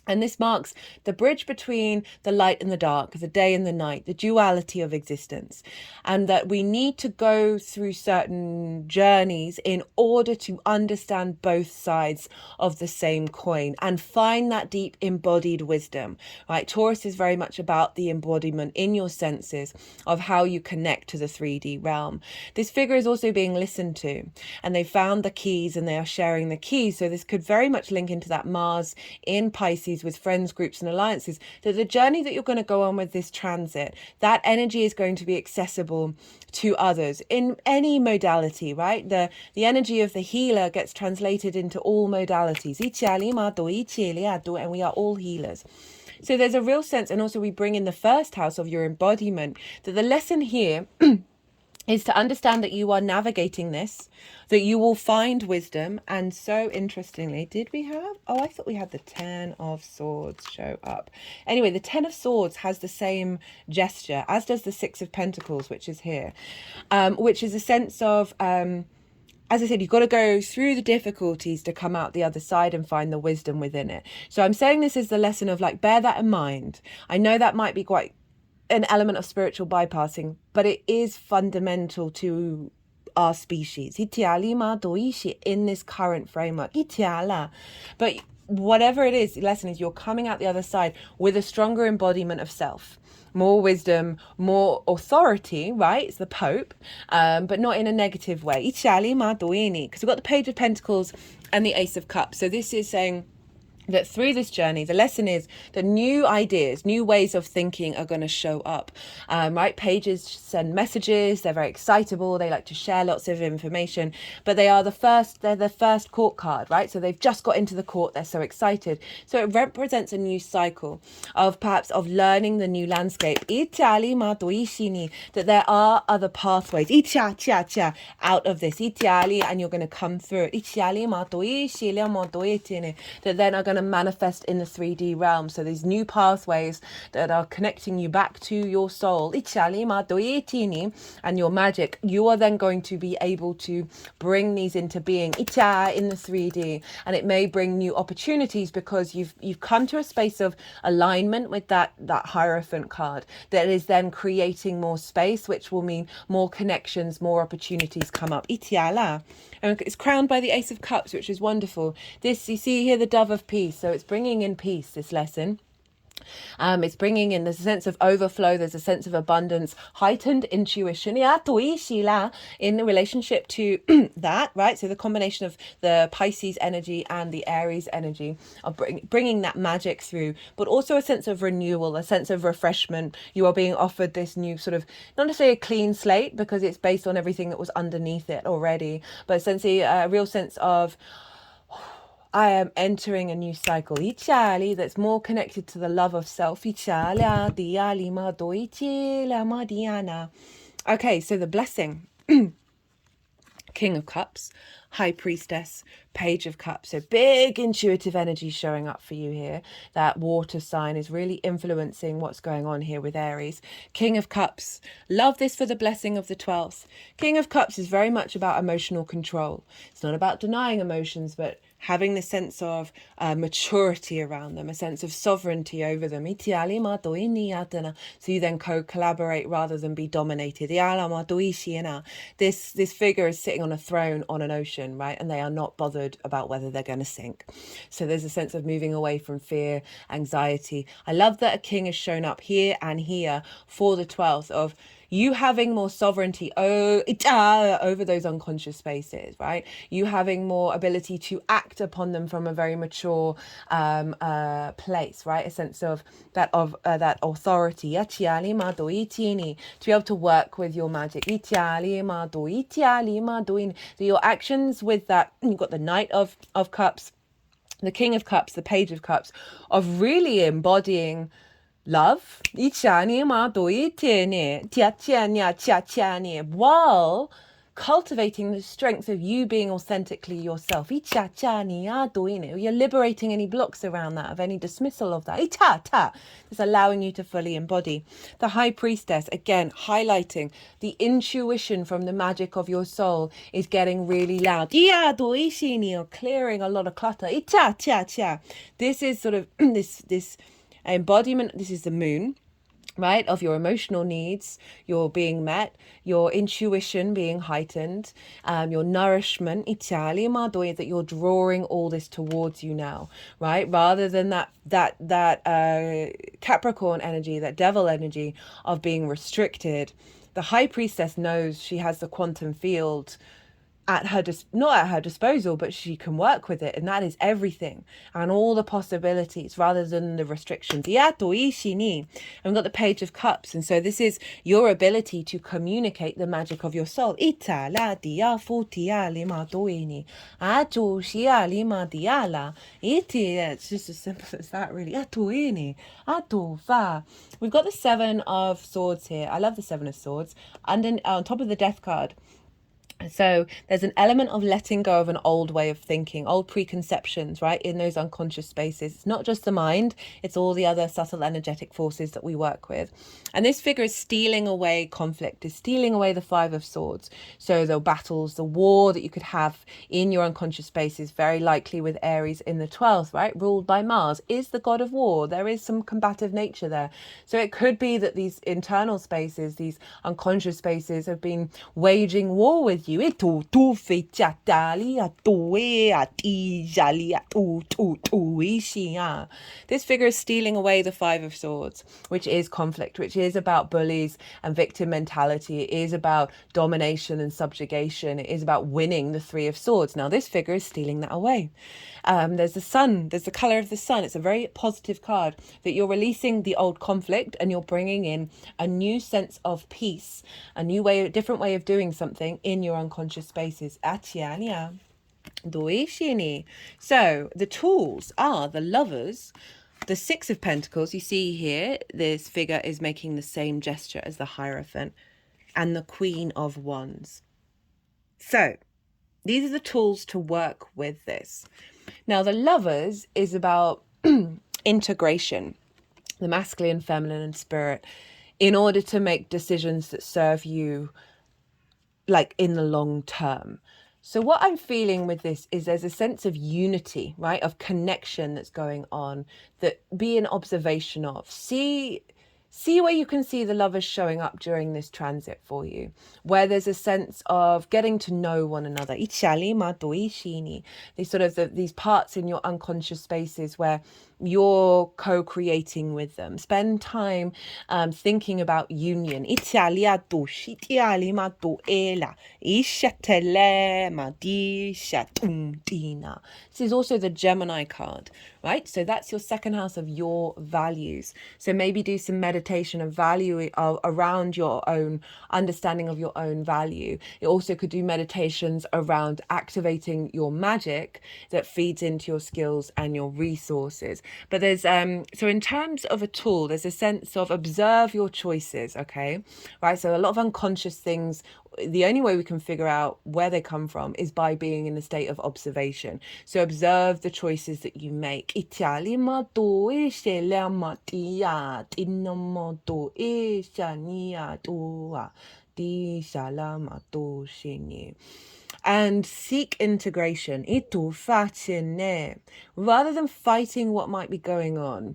And this marks the bridge between the light and the dark, the day and the night, the duality of existence. And that we need to go through certain journeys in order to understand both sides of the same coin and find that deep embodied wisdom, right? Taurus is very much about the embodiment in your senses of how you connect to the 3D realm. This figure is also being listened to, and they found the keys and they are sharing the keys. So this could very much link into that Mars in Pisces with friends, groups and alliances, that the journey that you're going to go on with this transit, that energy is going to be accessible to others in any modality, right? The energy of the healer gets translated into all modalities. And we are all healers. So there's a real sense, and also we bring in the first house of your embodiment, that the lesson here is to understand that you are navigating this, that you will find wisdom. And so interestingly, I thought we had the 10 of Swords show up. Anyway, the 10 of Swords has the same gesture, as does the 6 of Pentacles, which is here, which is a sense of, as I said, you've got to go through the difficulties to come out the other side and find the wisdom within it. So I'm saying this is the lesson of, like, bear that in mind. I know that might be quite an element of spiritual bypassing, but it is fundamental to our species in this current framework. But whatever it is, the lesson is you're coming out the other side with a stronger embodiment of self, more wisdom, more authority, right? It's the Pope, but not in a negative way. Because we've got the Page of Pentacles and the Ace of Cups. So this is saying, that through this journey, the lesson is that new ideas, new ways of thinking are going to show up, right? Pages send messages. They're very excitable. They like to share lots of information, but they're the first court card, right? So they've just got into the court. They're so excited. So it represents a new cycle of perhaps of learning the new landscape. That there are other pathways out of this. And you're going to come through it. That then are going to manifest in the 3D realm. So these new pathways that are connecting you back to your soul and your magic, you are then going to be able to bring these into being in the 3D, and it may bring new opportunities because you've come to a space of alignment with that Hierophant card that is then creating more space, which will mean more connections, more opportunities come up. And it's crowned by the Ace of Cups, which is wonderful. This, you see here, the Dove of Peace. So it's bringing in peace, this lesson. It's bringing in, there's a sense of overflow, there's a sense of abundance, heightened intuition in relationship to that, right? So the combination of the Pisces energy and the Aries energy are bringing that magic through, but also a sense of renewal, a sense of refreshment. You are being offered this new sort of, not necessarily a clean slate because it's based on everything that was underneath it already, but essentially a real sense of, I am entering a new cycle that's more connected to the love of self. Okay, so the blessing. King of Cups, High Priestess, Page of Cups. So big intuitive energy showing up for you here. That water sign is really influencing what's going on here with Aries. King of Cups. Love this for the blessing of the 12th. King of Cups is very much about emotional control. It's not about denying emotions, but having the sense of maturity around them, a sense of sovereignty over them. So you then co-collaborate rather than be dominated. This figure is sitting on a throne on an ocean, right? And they are not bothered about whether they're going to sink. So there's a sense of moving away from fear, anxiety. I love that a king has shown up here and here for the 12th of you having more sovereignty over those unconscious spaces, right? You having more ability to act upon them from a very mature place, right? A sense of that authority. To be able to work with your magic. Your actions with that, you've got the Knight of Cups, the King of Cups, the Page of Cups, of really embodying love while cultivating the strength of you being authentically yourself. You're liberating any blocks around that, of any dismissal of that. It's allowing you to fully embody. The High Priestess, again, highlighting the intuition from the magic of your soul is getting really loud. You're clearing a lot of clutter. This is sort of this embodiment. This is the moon, right, of your emotional needs, your being met, your intuition being heightened, your nourishment, that you're drawing all this towards you now, right, rather than that Capricorn energy, that devil energy of being restricted. The High Priestess knows she has the quantum field at her not at her disposal, but she can work with it, and that is everything and all the possibilities rather than the restrictions. And we've got the Page of Cups, and so this is your ability to communicate the magic of your soul. It's just as simple as that, really. We've got the Seven of Swords here. I love the Seven of Swords. And on top of the Death card, so there's an element of letting go of an old way of thinking, old preconceptions, right, in those unconscious spaces. It's not just the mind, it's all the other subtle energetic forces that we work with. And this figure is stealing away conflict, is stealing away the Five of Swords. So the battles, the war that you could have in your unconscious spaces, very likely with Aries in the 12th, right, ruled by Mars, is the god of war. There is some combative nature there. So it could be that these internal spaces, these unconscious spaces have been waging war with you. you. This figure is stealing away the Five of Swords, which is conflict, which is about bullies and victim mentality. It is about domination and subjugation. It is about winning the Three of Swords. Now, this figure is stealing that away. There's the sun. There's the color of the sun. It's a very positive card that you're releasing the old conflict and you're bringing in a new sense of peace, a new way, a different way of doing something in your unconscious spaces. So the tools are the Lovers, the Six of Pentacles. You see here, this figure is making the same gesture as the Hierophant, and the Queen of Wands. So these are the tools to work with this. Now, the Lovers is about integration, the masculine, feminine, and spirit, in order to make decisions that serve you, like, in the long term. So what I'm feeling with this is there's a sense of unity, right, of connection that's going on, that be an observation of. See where you can see the Lovers showing up during this transit for you, where there's a sense of getting to know one another. These sort of these parts in your unconscious spaces where you're co-creating with them. Spend time thinking about union. This is also the Gemini card, right? So that's your second house of your values. So maybe do some meditation of value around your own understanding of your own value. You also could do meditations around activating your magic that feeds into your skills and your resources. But there's so in terms of a tool, there's a sense of observe your choices, okay? Right, so a lot of unconscious things, the only way we can figure out where they come from is by being in a state of observation. So observe the choices that you make. And seek integration. Rather than fighting what might be going on,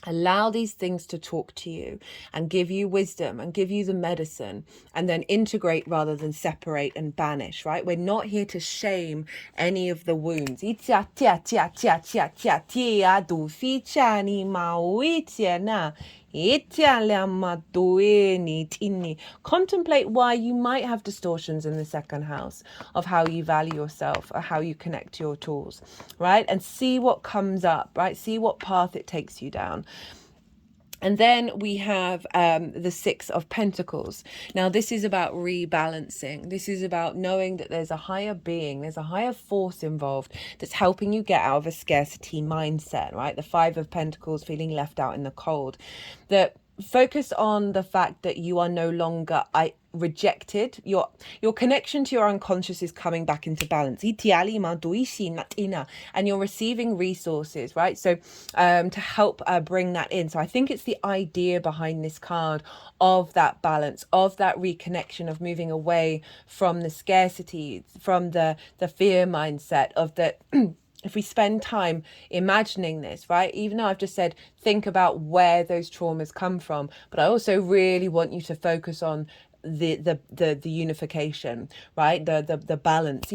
allow these things to talk to you and give you wisdom and give you the medicine, and then integrate rather than separate and banish, right? We're not here to shame any of the wounds. Contemplate why you might have distortions in the second house of how you value yourself or how you connect to your tools, right? And see what comes up, right? See what path it takes you down. And then we have the Six of Pentacles. Now, this is about rebalancing. This is about knowing that there's a higher being, there's a higher force involved that's helping you get out of a scarcity mindset, right? The Five of Pentacles, feeling left out in the cold. That focus on the fact that you are no longer rejected. Your connection to your unconscious is coming back into balance, and you're receiving resources, right? So to help bring that in. So I think it's the idea behind this card of that balance, of that reconnection, of moving away from the scarcity, from the fear mindset, of that. If we spend time imagining this, right, even though I've just said think about where those traumas come from, but I also really want you to focus on the unification, right, the balance,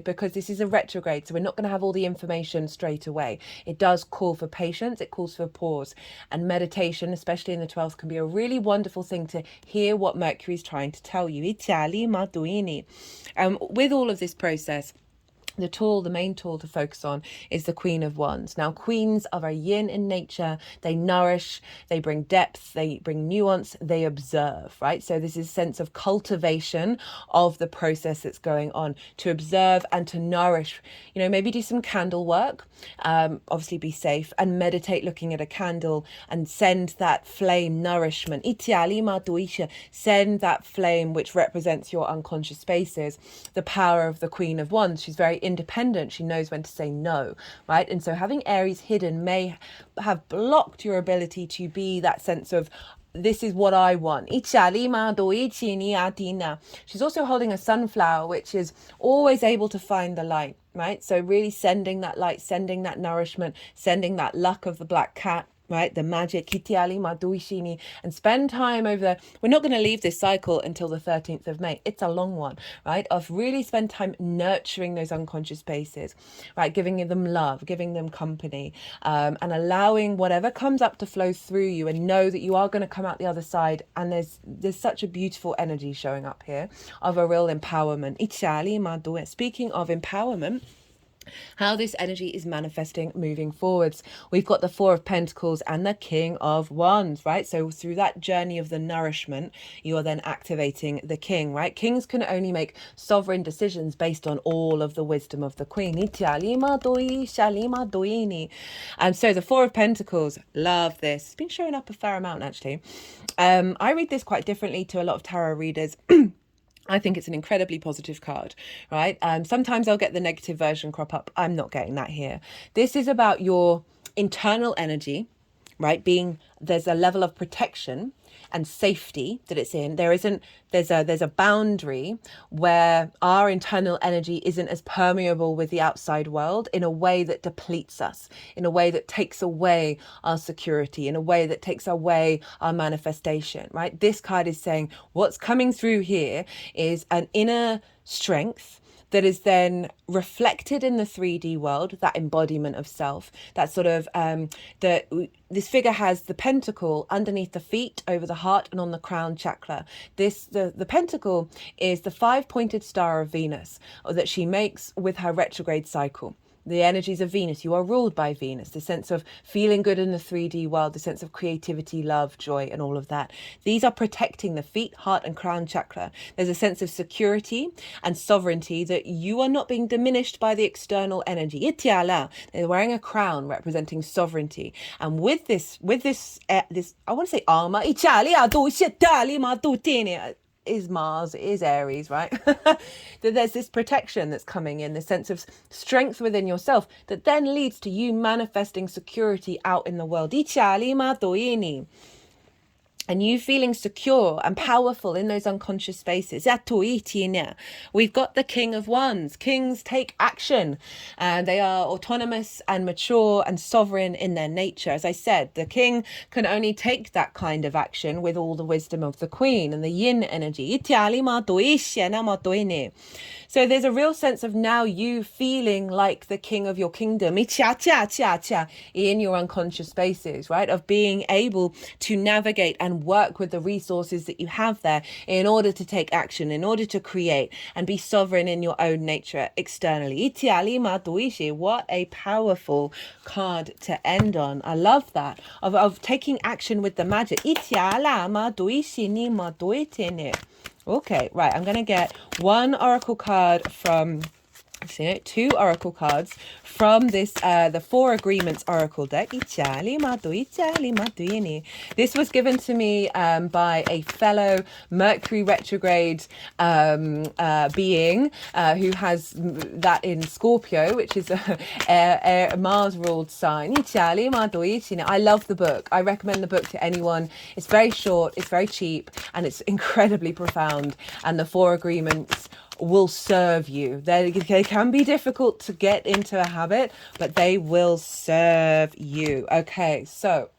because this is a retrograde, so we're not going to have all the information straight away. It does call for patience, it calls for pause, and meditation, especially in the 12th, can be a really wonderful thing to hear what Mercury is trying to tell you. With all of this process, the main tool to focus on is the Queen of Wands. Now, queens are very yin in nature. They nourish, they bring depth, they bring nuance, they observe, right? So this is a sense of cultivation of the process that's going on, to observe and to nourish. You know, maybe do some candle work, obviously be safe, and meditate looking at a candle and send that flame nourishment. Send that flame, which represents your unconscious spaces, the power of the Queen of Wands. She's very independent. She knows when to say no, right? And so having Aries hidden may have blocked your ability to be that sense of, this is what I want. She's also holding a sunflower, which is always able to find the light, right? So really sending that light, sending that nourishment, sending that luck of the black cat. right? The magic, Kitiali Maduishini, and spend time over there. We're not going to leave this cycle until the 13th of May. It's a long one, right? Of really spend time nurturing those unconscious spaces, right? Giving them love, giving them company, and allowing whatever comes up to flow through you, and know that you are going to come out the other side. And there's such a beautiful energy showing up here of a real empowerment. Ichali Madue. Speaking of empowerment, how this energy is manifesting moving forwards. We've got the Four of Pentacles and the King of Wands, right? So through that journey of the nourishment, you are then activating the King, right? Kings can only make sovereign decisions based on all of the wisdom of the Queen. And so the Four of Pentacles, love this. It's been showing up a fair amount, actually. I read this quite differently to a lot of tarot readers. I think it's an incredibly positive card, right? Sometimes I'll get the negative version crop up. I'm not getting that here. This is about your internal energy, right? There's a level of protection and safety that it's in. There's a boundary where our internal energy isn't as permeable with the outside world in a way that depletes us, in a way that takes away our security, in a way that takes away our manifestation, right? This card is saying what's coming through here is an inner strength that is then reflected in the 3D world, that embodiment of self, that sort of, this figure has the pentacle underneath the feet, over the heart, and on the crown chakra. The pentacle is the 5-pointed star of Venus that she makes with her retrograde cycle. The energies of Venus, you are ruled by Venus, the sense of feeling good in the 3D world, the sense of creativity, love, joy, and all of that. These are protecting the feet, heart, and crown chakra. There's a sense of security and sovereignty that you are not being diminished by the external energy. Itiala, they're wearing a crown representing sovereignty. And with this, I want to say armor, is Mars, it is Aries, right? That there's this protection that's coming in, the sense of strength within yourself that then leads to you manifesting security out in the world. And you feeling secure and powerful in those unconscious spaces. We've got the King of Wands. Kings take action, and they are autonomous and mature and sovereign in their nature. As I said, the king can only take that kind of action with all the wisdom of the queen and the yin energy. So there's a real sense of now you feeling like the king of your kingdom in your unconscious spaces, right? Of being able to navigate and work with the resources that you have there in order to take action, in order to create and be sovereign in your own nature externally. What a powerful card to end on. I love that, of taking action with the magic. Okay, right, I'm going to get one oracle card from, two oracle cards from this, the Four Agreements Oracle deck. This was given to me by a fellow Mercury Retrograde being who has that in Scorpio, which is a Mars-ruled sign. I love the book. I recommend the book to anyone. It's very short, it's very cheap, and it's incredibly profound. And the Four Agreements will serve you. They can be difficult to get into a habit, but they will serve you. Okay, so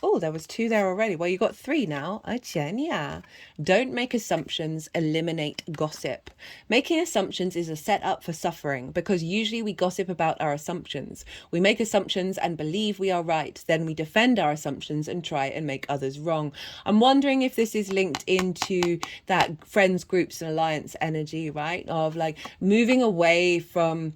oh, there was two there already. Well, you got three now. Yeah. Don't make assumptions, eliminate gossip. Making assumptions is a setup for suffering, because usually we gossip about our assumptions. We make assumptions and believe we are right. Then we defend our assumptions and try and make others wrong. I'm wondering if this is linked into that friends, groups, and alliance energy, right? Of like moving away from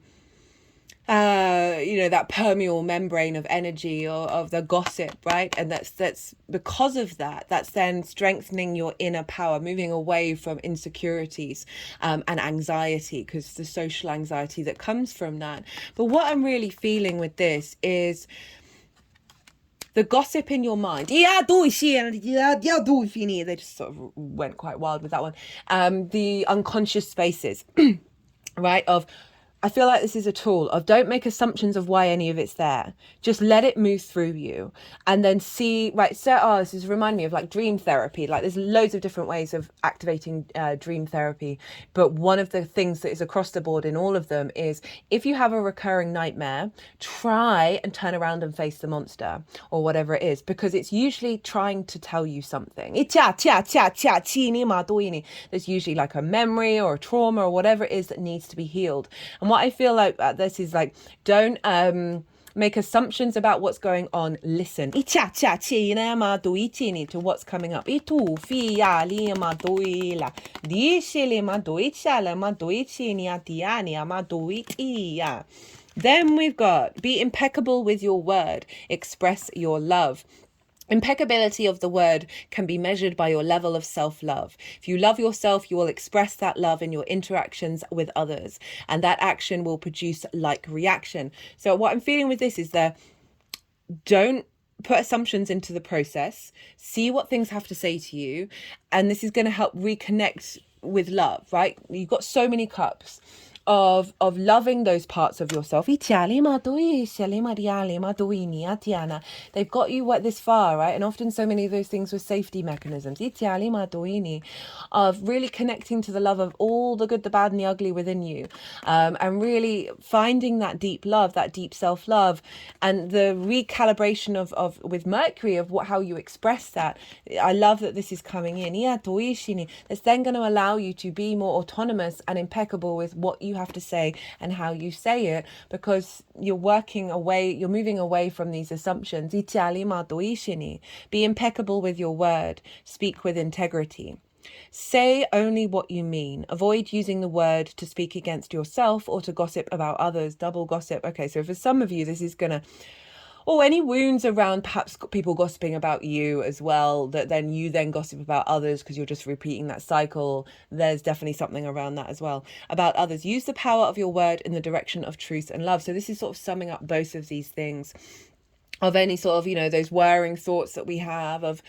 that permeable membrane of energy, or of the gossip, right? And that's because of that's then strengthening your inner power, moving away from insecurities and anxiety, because the social anxiety that comes from that. But what I'm really feeling with this is the gossip in your mind. They just sort of went quite wild with that one. The unconscious spaces, right? Of I feel like this is a tool of don't make assumptions of why any of it's there. Just let it move through you and then see, right, so, this is remind me of like dream therapy. Like there's loads of different ways of activating dream therapy. But one of the things that is across the board in all of them is if you have a recurring nightmare, try and turn around and face the monster or whatever it is, because it's usually trying to tell you something. There's usually like a memory or a trauma or whatever it is that needs to be healed. And what I feel like this is like, don't make assumptions about what's going on. Listen to what's coming up. Then we've got be impeccable with your word. Express your love. Impeccability of the word can be measured by your level of self-love. If you love yourself, you will express that love in your interactions with others, and that action will produce like reaction. So what I'm feeling with this is that don't put assumptions into the process. See what things have to say to you, and this is going to help reconnect with love, right? You've got so many cups of loving those parts of yourself. They've got you this far, right? And often so many of those things were safety mechanisms. Of really connecting to the love of all the good, the bad and the ugly within you, and really finding that deep love, that deep self-love, and the recalibration of with Mercury of how you express that. I love that this is coming in. It's then going to allow you to be more autonomous and impeccable with what you have to say and how you say it, because you're moving away from these assumptions. Be impeccable with your word. Speak with integrity. Say only what you mean. Avoid using the word to speak against yourself or to gossip about others. Double gossip. Okay, so for some of you, this is gonna, or any wounds around perhaps people gossiping about you as well, that then you then gossip about others because you're just repeating that cycle. There's definitely something around that as well about others. Use the power of your word in the direction of truth and love. So this is sort of summing up both of these things, of any sort of, those whirring thoughts that we have, of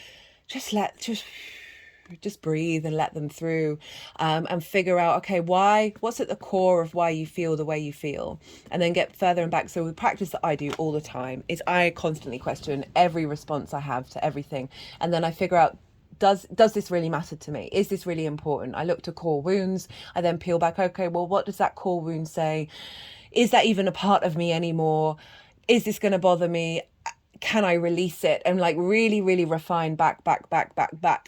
just breathe and let them through, and figure out, okay, what's at the core of why you feel the way you feel, and then get further and back. So the practice that I do all the time is I constantly question every response I have to everything, and then I figure out, does this really matter to me? Is this really important? I look to core wounds. I then peel back, okay, well, what does that core wound say? Is that even a part of me anymore? Is this going to bother me? Can I release it? And like really, really refine back.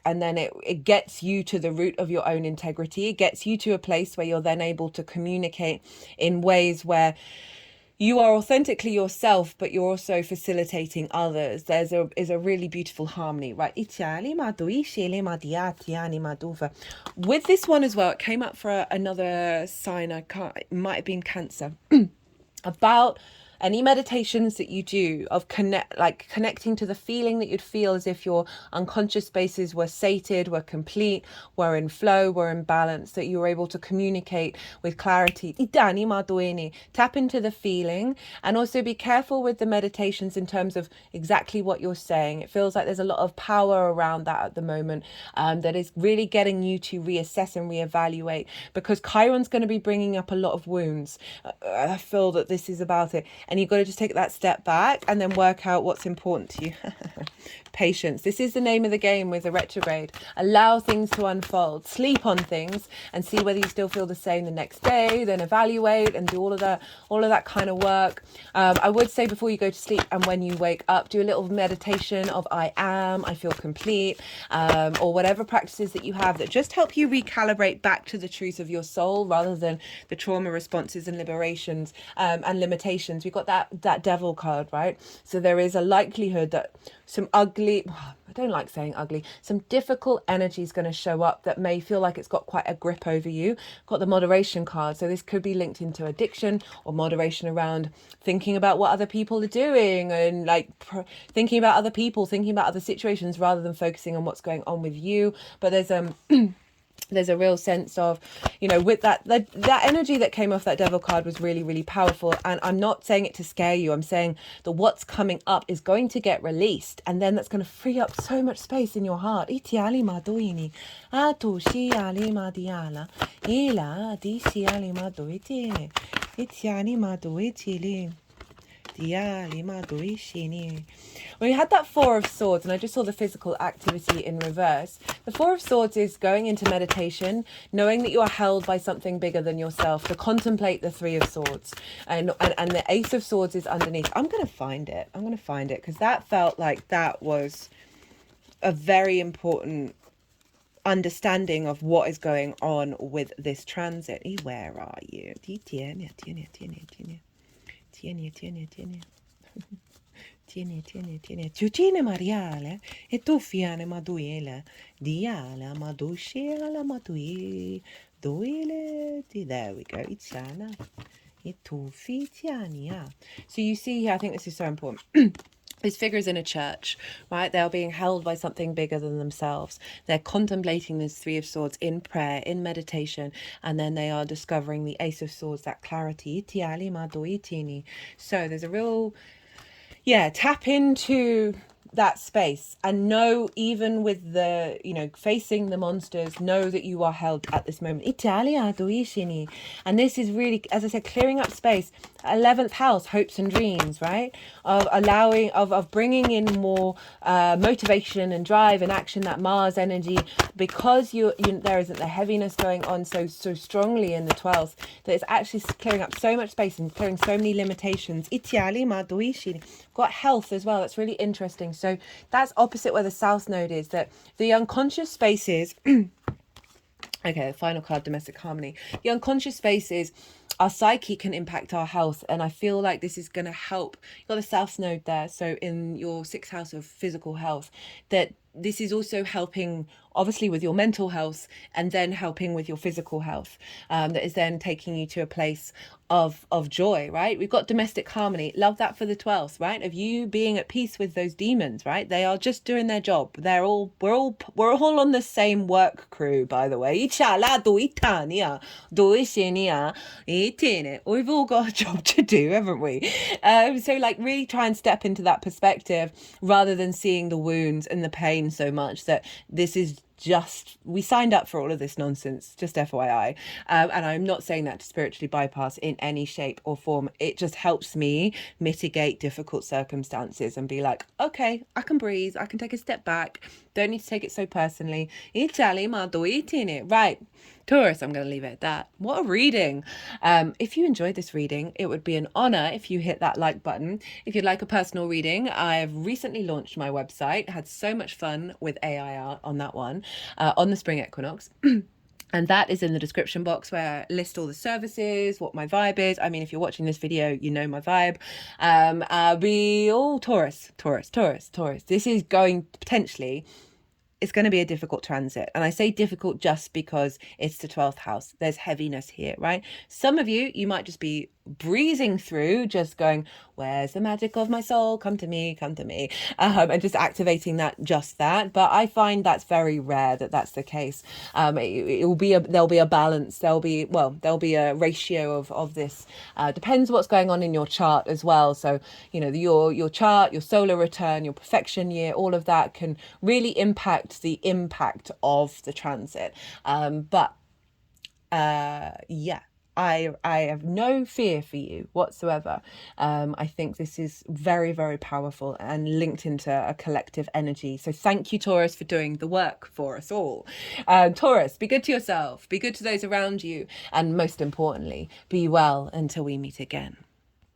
And then it gets you to the root of your own integrity. It gets you to a place where you're then able to communicate in ways where you are authentically yourself, but you're also facilitating others. Is a really beautiful harmony, right? With this one as well, it came up for another sign. It might have been Cancer. About any meditations that you do of connecting to the feeling that you'd feel as if your unconscious spaces were sated, were complete, were in flow, were in balance, that you were able to communicate with clarity. Tap into the feeling, and also be careful with the meditations in terms of exactly what you're saying. It feels like there's a lot of power around that at the moment, that is really getting you to reassess and reevaluate, because Chiron's going to be bringing up a lot of wounds. I feel that this is about it. And you've got to just take that step back and then work out what's important to you. Patience. This is the name of the game with the retrograde. Allow things to unfold. Sleep on things and see whether you still feel the same the next day. Then evaluate and do all of that kind of work. I would say before you go to sleep and when you wake up, do a little meditation of I feel complete, or whatever practices that you have that just help you recalibrate back to the truth of your soul, rather than the trauma responses and liberations and limitations. We've got that devil card, right? So there is a likelihood that some I don't like saying ugly, some difficult energy is going to show up that may feel like it's got quite a grip over you. Got the moderation card, so this could be linked into addiction or moderation around thinking about what other people are doing, and like thinking about other people, thinking about other situations rather than focusing on what's going on with you. But there's a real sense of, with that energy that came off that devil card was really, really powerful. And I'm not saying it to scare you. I'm saying that what's coming up is going to get released, and then that's going to free up so much space in your heart. We had that Four of Swords, and I just saw the physical activity in reverse. The Four of Swords is going into meditation, knowing that you are held by something bigger than yourself, to contemplate the Three of Swords. And the Ace of Swords is underneath. I'm going to find it. Because that felt like that was a very important understanding of what is going on with this transit. Where are you? Tiene. Ciucine Mariale e tu fiane maduele diala madushela madui duile. There we go. Itzana e tu fitiania. So you see here, I think this is so important. These figures in a church, right? They are being held by something bigger than themselves. They're contemplating this Three of Swords in prayer, in meditation, and then they are discovering the Ace of Swords, that clarity. So there's a real, tap into that space and know, even with the, facing the monsters, know that you are held at this moment. And this is really, as I said, clearing up space. 11th house, hopes and dreams, right? Of bringing in more motivation and drive and action, that Mars energy, because there isn't the heaviness going on so strongly in the 12th, that it's actually clearing up so much space and clearing so many limitations. Got health as well. That's really interesting. So that's opposite where the South Node is, that the unconscious spaces. Okay, the final card, domestic harmony. The unconscious spaces, our psyche can impact our health, and I feel like this is going to help. You've got the South Node there, so in your 6th house of physical health, that this is also helping, obviously, with your mental health, and then helping with your physical health. That is then taking you to a place of joy, right? We've got domestic harmony. Love that for the 12th, right? Of you being at peace with those demons, right? They are just doing their job. We're all on the same work crew, by the way. We've all got a job to do, haven't we? So like really try and step into that perspective rather than seeing the wounds and the pain so much, that this is just, we signed up for all of this nonsense, just FYI. And I'm not saying that to spiritually bypass in any shape or form. It just helps me mitigate difficult circumstances and be like, okay, I can breathe, I can take a step back, don't need to take it so personally. Right, Taurus, I'm going to leave it at that. What a reading. If you enjoyed this reading, it would be an honor if you hit that like button. If you'd like a personal reading, I've recently launched my website. Had so much fun with AI art on that one, on the spring equinox. And that is in the description box, where I list all the services, what my vibe is. I mean, if you're watching this video, you know my vibe. Be all Taurus. This is going potentially, it's going to be a difficult transit. And I say difficult just because it's the 12th house. There's heaviness here, right? Some of you might just be breezing through, just going, where's the magic of my soul? Come to me. And just activating that. But I find that's very rare that that's the case. There'll be a balance. There'll be a ratio of this. Depends what's going on in your chart as well. So, your chart, your solar return, your perfection year, all of that can really impact the impact of the transit. I have no fear for you whatsoever. I think this is very, very powerful and linked into a collective energy. So thank you, Taurus, for doing the work for us all. Taurus, be good to yourself, be good to those around you, and most importantly, be well until we meet again.